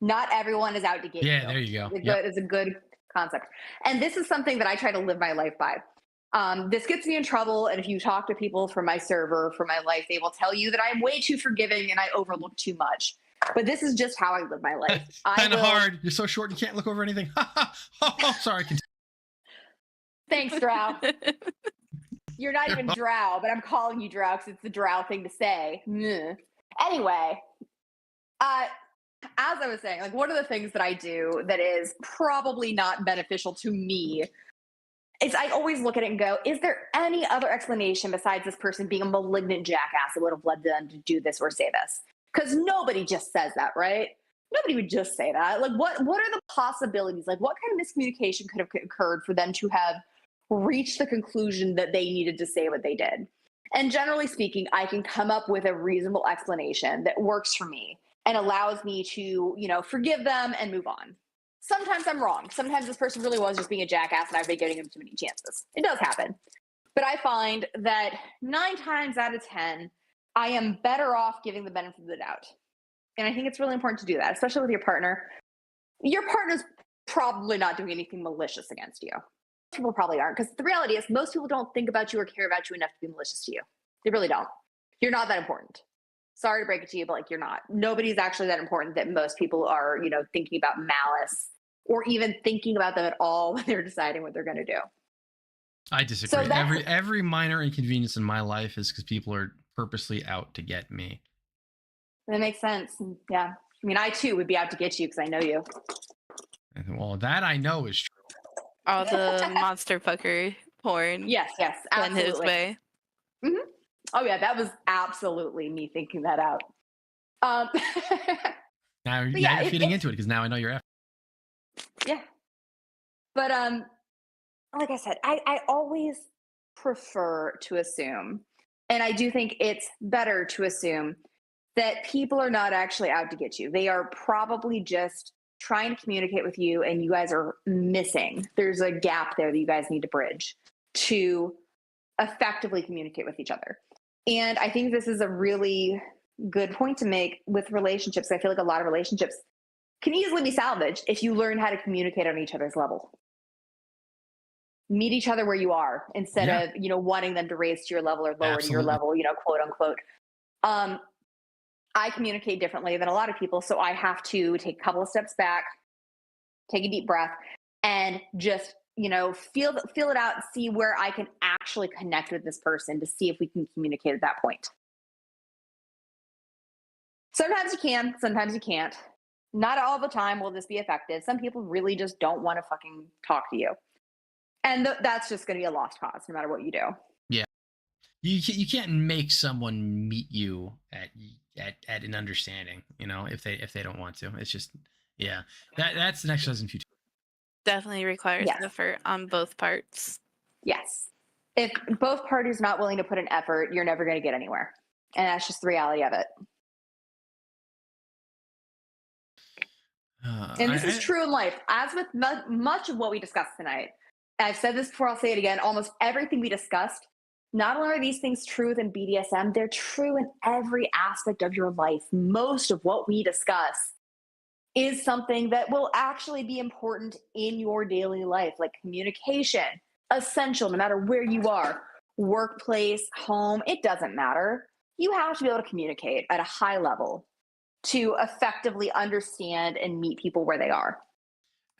Not everyone is out to get you. Yeah, there you go. It's a good concept. And this is something that I try to live my life by. This gets me in trouble, and if you talk to people from my server, from my life, they will tell you that I'm way too forgiving and I overlook too much. But this is just how I live my life. Kind of hard. You're so short, you can't look over anything. Oh, sorry. Thanks, Drow. You're not even Drow, but I'm calling you Drow because it's the Drow thing to say. Anyway, as I was saying, one of the things that I do that is probably not beneficial to me is I always look at it and go, is there any other explanation besides this person being a malignant jackass that would have led them to do this or say this? Because nobody just says that, right? Nobody would just say that. What are the possibilities? What kind of miscommunication could have occurred for them to have reached the conclusion that they needed to say what they did? And generally speaking, I can come up with a reasonable explanation that works for me and allows me to, forgive them and move on. Sometimes I'm wrong. Sometimes this person really was just being a jackass and I've been giving him too many chances. It does happen. But I find that 9 times out of 10, I am better off giving the benefit of the doubt. And I think it's really important to do that, especially with your partner. Your partner's probably not doing anything malicious against you. People probably aren't, because the reality is most people don't think about you or care about you enough to be malicious to you. They really don't. You're not that important. Sorry to break it to you, but you're not. Nobody's actually that important that most people are, thinking about malice or even thinking about them at all when they're deciding what they're going to do. I disagree. So every minor inconvenience in my life is because people are purposely out to get me. That makes sense. Yeah. I mean, I too would be out to get you because I know you. Well, that I know is true. all the monster fucker porn Yes, went his absolutely. way. Oh yeah, that was absolutely me thinking that out. Um, Now but yeah, you're feeding it's into it because now I know your effort. yeah. But like I said, I always prefer to assume, and I do think it's better to assume that people are not actually out to get you. They are probably just trying to communicate with you, and you guys are missing. There's a gap there that you guys need to bridge to effectively communicate with each other. And I think this is a really good point to make with relationships. I feel like a lot of relationships can easily be salvaged if you learn how to communicate on each other's level. Meet each other where you are instead of, wanting them to raise to your level or lower to your Absolutely. level, quote unquote. I communicate differently than a lot of people, so I have to take a couple of steps back, take a deep breath, and just feel it out and see where I can actually connect with this person to see if we can communicate at that point. Sometimes you can, sometimes you can't. Not all the time will this be effective. Some people really just don't want to fucking talk to you, and that's just going to be a lost cause no matter what you do. Yeah, you can't make someone meet you at an understanding, if they don't want to. It's just that's an exercise in futility. Definitely requires Yes. effort on both parts. Yes. If both parties are not willing to put an effort, you're never going to get anywhere. And that's just the reality of it. And this is true in life. As with much of what we discussed tonight, I've said this before, I'll say it again, almost everything we discussed, not only are these things true within BDSM, they're true in every aspect of your life. Most of what we discuss is something that will actually be important in your daily life, like communication, essential no matter where you are, workplace, home, it doesn't matter. You have to be able to communicate at a high level to effectively understand and meet people where they are.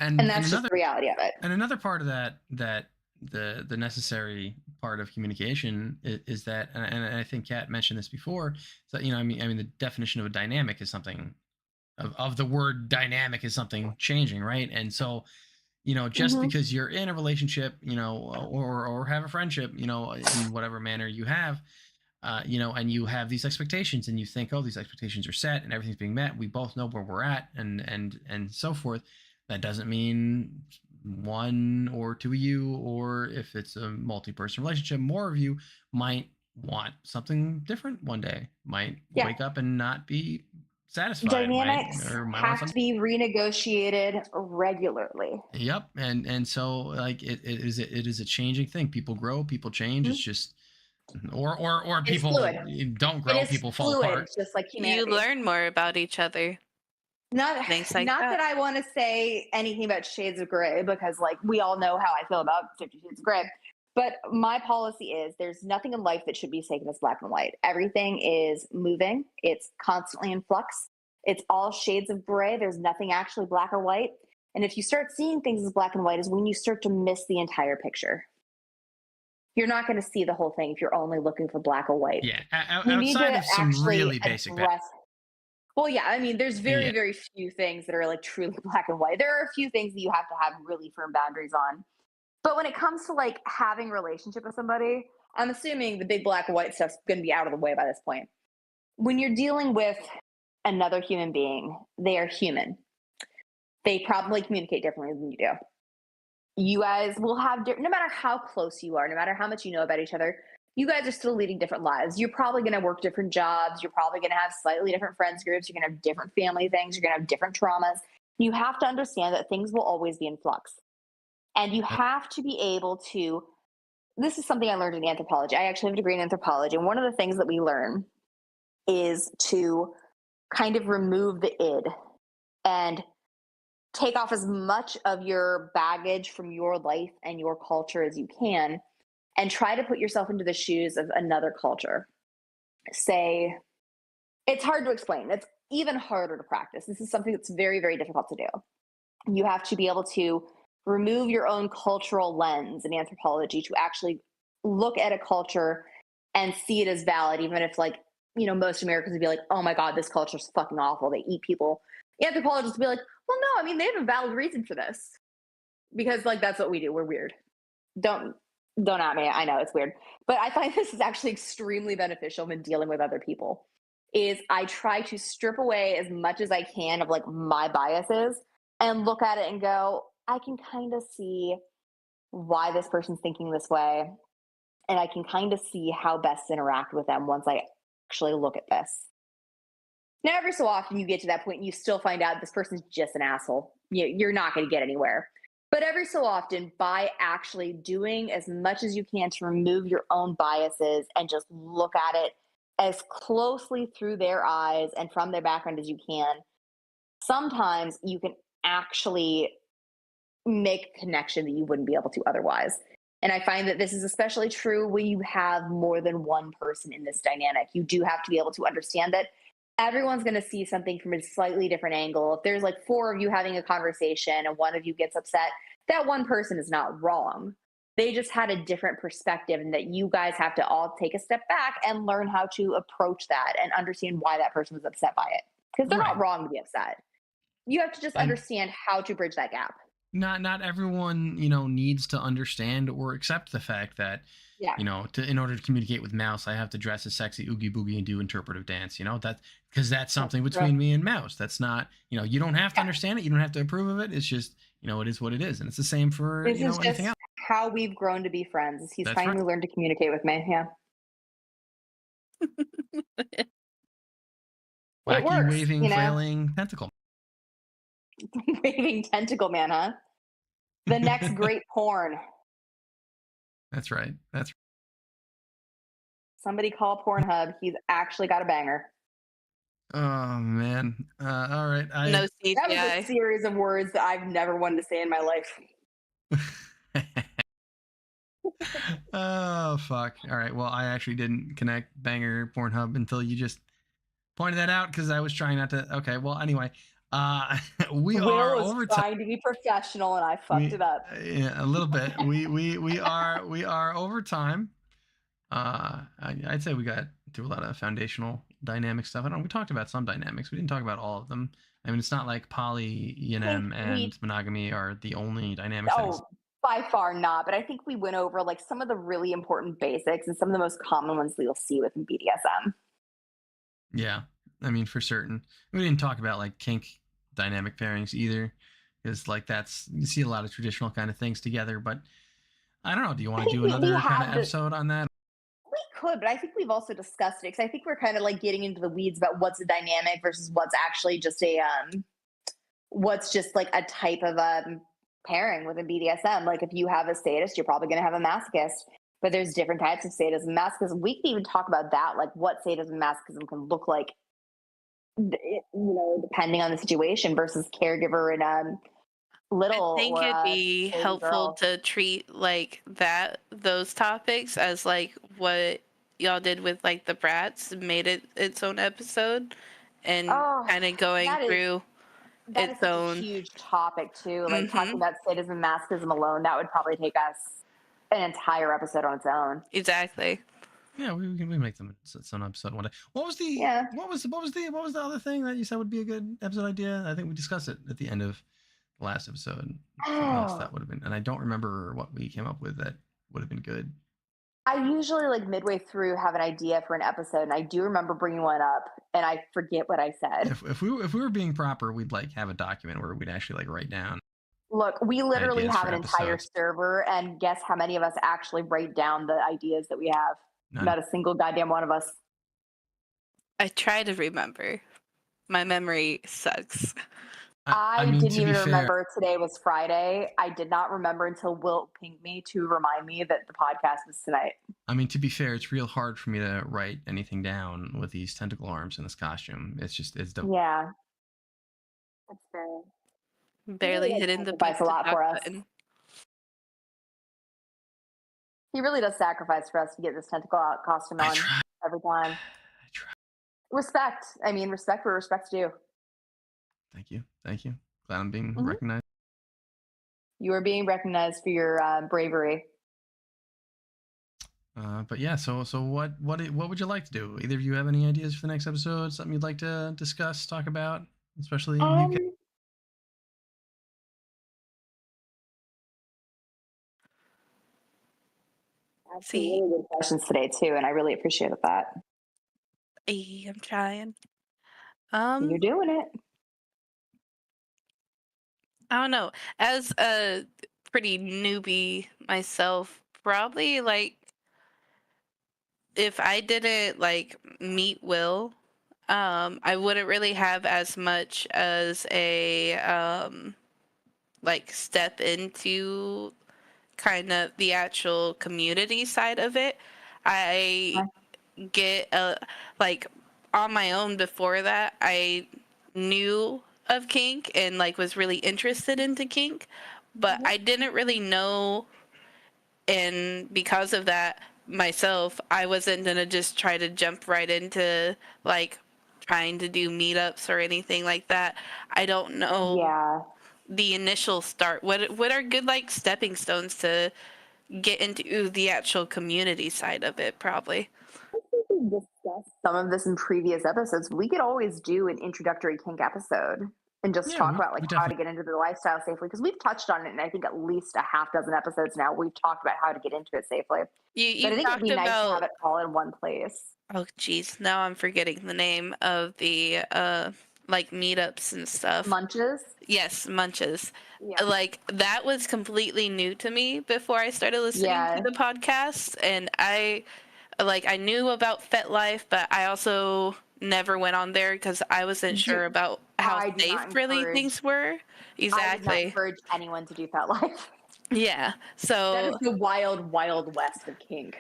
And that's just the reality of it. And another part of that the necessary part of communication is that, and I think Kat mentioned this before, so I mean the definition of a dynamic is something of the word dynamic is something changing, right? And so just because you're in a relationship, or have a friendship, in whatever manner you have, and you have these expectations and you think, oh, these expectations are set and everything's being met, we both know where we're at, and so forth. That doesn't mean one or two of you, or if it's a multi-person relationship, more of you might want something different one day, might wake up and not be satisfied. Dynamics have to be renegotiated regularly. Yep. And so like it is a changing thing. People grow, people change. It's just or people don't grow, people fall apart. Just like humanity. You learn more about each other. Not that I want to say anything about shades of gray, because like we all know how I feel about 50 Shades of Grey. But my policy is there's nothing in life that should be taken as black and white. Everything is moving. It's constantly in flux. It's all shades of gray. There's nothing actually black or white. And if you start seeing things as black and white is when you start to miss the entire picture. You're not going to see the whole thing if you're only looking for black or white. Yeah, outside of some really basic well, yeah, I mean, there's very, very few things that are like truly black and white. There are a few things that you have to have really firm boundaries on. But when it comes to like having a relationship with somebody, I'm assuming the big black and white stuff's going to be out of the way by this point. When you're dealing with another human being, they are human. They probably communicate differently than you do. You guys will have, no matter how close you are, no matter how much you know about each other, you guys are still leading different lives. You're probably going to work different jobs. You're probably going to have slightly different friends groups. You're going to have different family things. You're going to have different traumas. You have to understand that things will always be in flux. And you have to be able to, this is something I learned in anthropology. I actually have a degree in anthropology. And one of the things that we learn is to kind of remove the id and take off as much of your baggage from your life and your culture as you can, and try to put yourself into the shoes of another culture. Say, it's hard to explain. It's even harder to practice. This is something that's very, very difficult to do. You have to be able to remove your own cultural lens in anthropology to actually look at a culture and see it as valid, even if like, most Americans would be like, oh my God, this culture is fucking awful. They eat people. Anthropologists would be like, well, no, I mean, they have a valid reason for this. because like that's what we do. We're weird. Don't at me. I know it's weird, but I find this is actually extremely beneficial when dealing with other people. Is I try to strip away as much as I can of like my biases and look at it and go, I can kind of see why this person's thinking this way, and I can kind of see how best to interact with them once I actually look at this. Now, every so often you get to that point and you still find out this person's just an asshole. You're not going to get anywhere. But every so often, by actually doing as much as you can to remove your own biases and just look at it as closely through their eyes and from their background as you can, sometimes you can actually make a connection that you wouldn't be able to otherwise. And I find that this is especially true when you have more than one person in this dynamic. You do have to be able to understand that everyone's going to see something from a slightly different angle. If there's like four of you having a conversation and one of you gets upset, that one person is not wrong. They just had a different perspective, and that you guys have to all take a step back and learn how to approach that and understand why that person was upset by it. Because they're not wrong to be upset. You have to just understand how to bridge that gap. Not everyone, needs to understand or accept the fact that, in order to communicate with Mouse, I have to dress as sexy oogie boogie and do interpretive dance. Because that's something between me and Mouse. That's not, you don't have to understand it. You don't have to approve of it. It's just, it is what it is. And it's the same for, this is anything else. How we've grown to be friends. He's finally learned to communicate with me. Yeah. Wacky, works, waving, flailing tentacle. Waving tentacle man, huh? The next great porn. That's right. Somebody call Pornhub. He's actually got a banger. Oh man. All right. No CGI. That was a series of words that I've never wanted to say in my life. Oh fuck. All right. Well, I actually didn't connect banger Pornhub until you just pointed that out, because I was trying not to. Okay. Well, anyway. Will are was trying to be professional, and I fucked it up. Yeah, a little bit. we are over time. I'd say we got through a lot of foundational dynamic stuff. We talked about some dynamics. We didn't talk about all of them. I mean, it's not like poly, and monogamy are the only dynamics. Oh, by far not. But I think we went over like some of the really important basics and some of the most common ones you'll see within BDSM. Yeah. I mean, for certain. We didn't talk about like kink dynamic pairings either, because like you see a lot of traditional kind of things together. But I don't know. Do you want to do another kind of episode on that? We could, but I think we've also discussed it, because I think we're kind of like getting into the weeds about what's a dynamic versus what's actually just what's just like a type of pairing within BDSM. Like if you have a sadist, you're probably going to have a masochist. But there's different types of sadism and masochism. We can even talk about that, like what sadism and masochism can look like, depending on the situation, versus caregiver and little. I think it'd be helpful to treat like those topics as like what y'all did with like the brats, made it its own episode, and kind of going through its own huge topic too. Like talking about sadism and masochism alone, that would probably take us an entire episode on its own. Exactly. Yeah, we make them some episode one day. What was the other thing that you said would be a good episode idea? I think we discussed it at the end of the last episode. That would have been, and I don't remember what we came up with that would have been good. I usually like midway through have an idea for an episode, and I do remember bringing one up, and I forget what I said. If we were being proper, we'd like have a document where we'd actually like write down. Look, we literally have an entire server, and guess how many of us actually write down the ideas that we have? None. Not a single goddamn one of us. I try to remember. My memory sucks. I didn't even remember today was Friday. I did not remember until Will pinged me to remind me that the podcast was tonight. I mean, to be fair, it's real hard for me to write anything down with these tentacle arms and this costume. It's dope. Yeah. That's fair. Barely hitting the a lot for us. Button. He really does sacrifice for us to get this tentacle costume on every time. Respect. I mean, respect where respect's due. Thank you. Glad I'm being recognized. You are being recognized for your bravery. But yeah, so what would you like to do? Either of you have any ideas for the next episode? Something you'd like to discuss, talk about, especially in the UK? See, Really good questions today too, and I really appreciated that. I'm trying. You're doing it. I don't know. As a pretty newbie myself, probably like if I didn't like meet Will, I wouldn't really have as much as a like step into kind of the actual community side of it. I get like on my own before that I knew of kink and like was really interested into kink, but I didn't really know, and because of that myself I wasn't gonna just try to jump right into like trying to do meetups or anything like that. I don't know Yeah. the initial start. What are good like stepping stones to get into the actual community side of it? Probably. I think we discussed some of this in previous episodes. We could always do an introductory kink episode and just Yeah, talk about like we how to definitely. get into the lifestyle safely, because we've touched on it in I think at least a half dozen episodes now. We've talked about how to get into it safely. You But I think it'd talked be nice to have about, it all in one place. oh geez, now I'm forgetting the name of the like meetups and stuff. Munches. Yes, Munches. Yeah. Like that was completely new to me before I started listening to Yeah. the podcast, and I knew about FetLife, but I also never went on there because I wasn't Do, sure about how I do safe not really encourage. things were. I would not Exactly. encourage anyone to do that life. Yeah. That is So the wild, wild west of kink.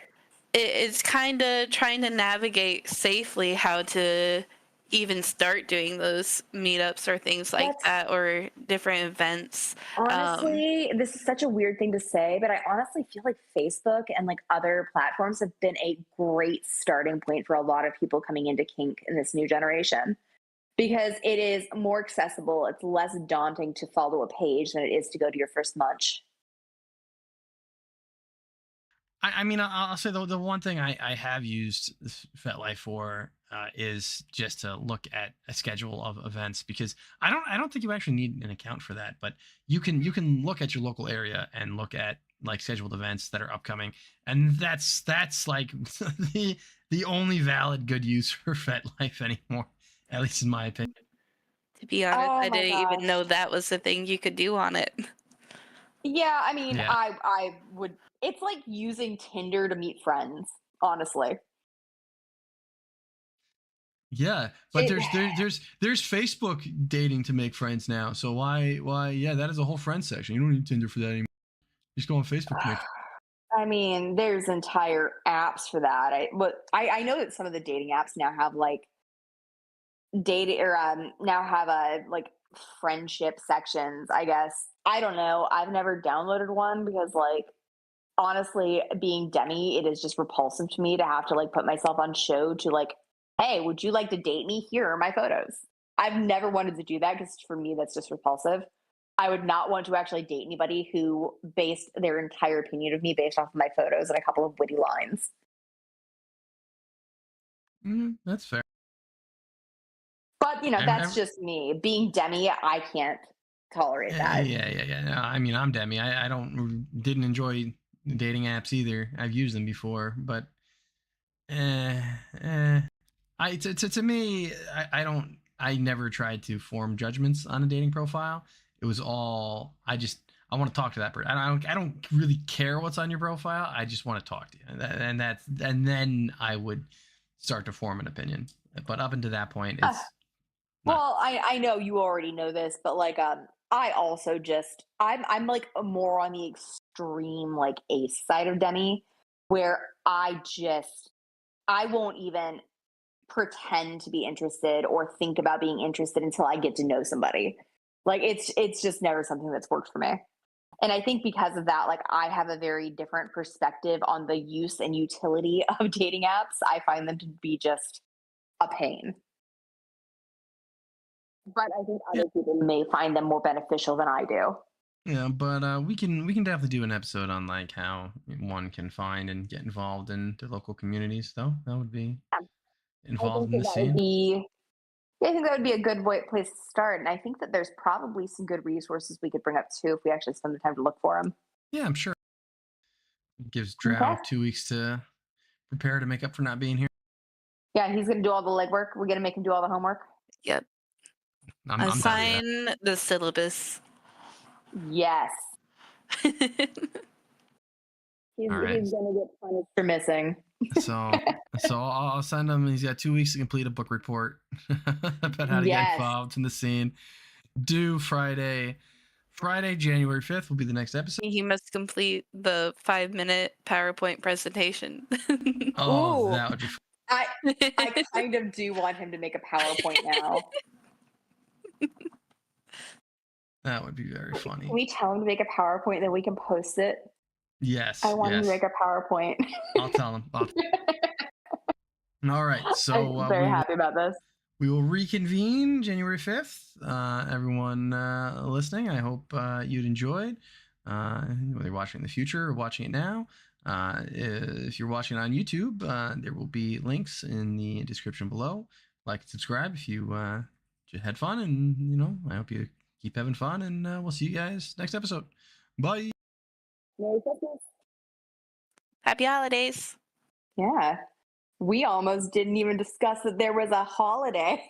it's kind of trying to navigate safely how to even start doing those meetups or things like That's that, or different events. honestly, this is such a weird thing to say, but I honestly feel like Facebook and like other platforms have been a great starting point for a lot of people coming into kink in this new generation, because it is more accessible. It's less daunting to follow a page than it is to go to your first munch. I mean, I'll say the one thing I have used this FetLife for is just to look at a schedule of events, because I don't think you actually need an account for that, but you can look at your local area and look at like scheduled events that are upcoming, and that's like the only valid good use for FetLife anymore, at least in my opinion. To be honest, Oh I my didn't even gosh. know that was the thing you could do on it. Yeah, I mean, Yeah, I would. It's like using Tinder to meet friends, honestly. yeah, but It, there's Facebook dating to make friends now, so why yeah, that is a whole friend section. You don't need Tinder for that anymore. Just go on Facebook to make. I mean, there's entire apps for that. I know that some of the dating apps now have like dating or now have a like friendship sections, I guess. I don't know. I've never downloaded one because like honestly, being Demi, it is just repulsive to me to have to like put myself on show to like, hey, would you like to date me? Here are my photos. I've never wanted to do that because for me that's just repulsive. I would not want to actually date anybody who based their entire opinion of me based off of my photos and a couple of witty lines. That's fair. But you know, Every, that's every, just me. Being Demi, I can't tolerate that. yeah. No, I mean, I'm Demi. I don't didn't enjoy dating apps either. I've used them before, but eh, eh. To me, I don't. I never tried to form judgments on a dating profile. It was all I want to talk to that person. I don't really care what's on your profile. I just want to talk to you, and then I would start to form an opinion. But up until that point, Uh, it's not. well, I know you already know this, but like I also just I'm like more on the extreme like ace side of Demi, where I won't even pretend to be interested or think about being interested until I get to know somebody. Like it's just never something that's worked for me. And I think because of that, like I have a very different perspective on the use and utility of dating apps. I find them to be just a pain. But I think Yeah, other people may find them more beneficial than I do. yeah, but we can definitely do an episode on like how one can find and get involved in the local communities, though. That would be I involved think in that the that would scene. be yeah, I think that would be a good place to start. And I think that there's probably some good resources we could bring up too if we actually spend the time to look for them. Yeah, I'm sure. Gives Drow 2 weeks to prepare to make up for not being here. Yeah, he's gonna do all the legwork. We're gonna make him do all the homework. Yep. I'm down with that. Assign the syllabus. Yes. All right. He's gonna get punished for missing. So I'll send him. He's got 2 weeks to complete a book report about how to get involved in the scene. Due Friday, January 5th will be the next episode. He must complete the 5-minute PowerPoint presentation. Oh, Ooh. that would be fun. I kind of do want him to make a PowerPoint now. That would be very funny. Can we tell him to make a PowerPoint, then we can post it? Yes. I want him to make a PowerPoint. I'll tell him. All right. So I'm very happy about this. We will reconvene January 5th. Everyone listening, I hope you'd enjoyed. Whether you're watching in the future or watching it now. If you're watching on YouTube, there will be links in the description below. Like and subscribe if you had fun, and I hope you keep having fun, and we'll see you guys next episode. Bye. Merry Christmas. Happy holidays. Yeah. We almost didn't even discuss that there was a holiday.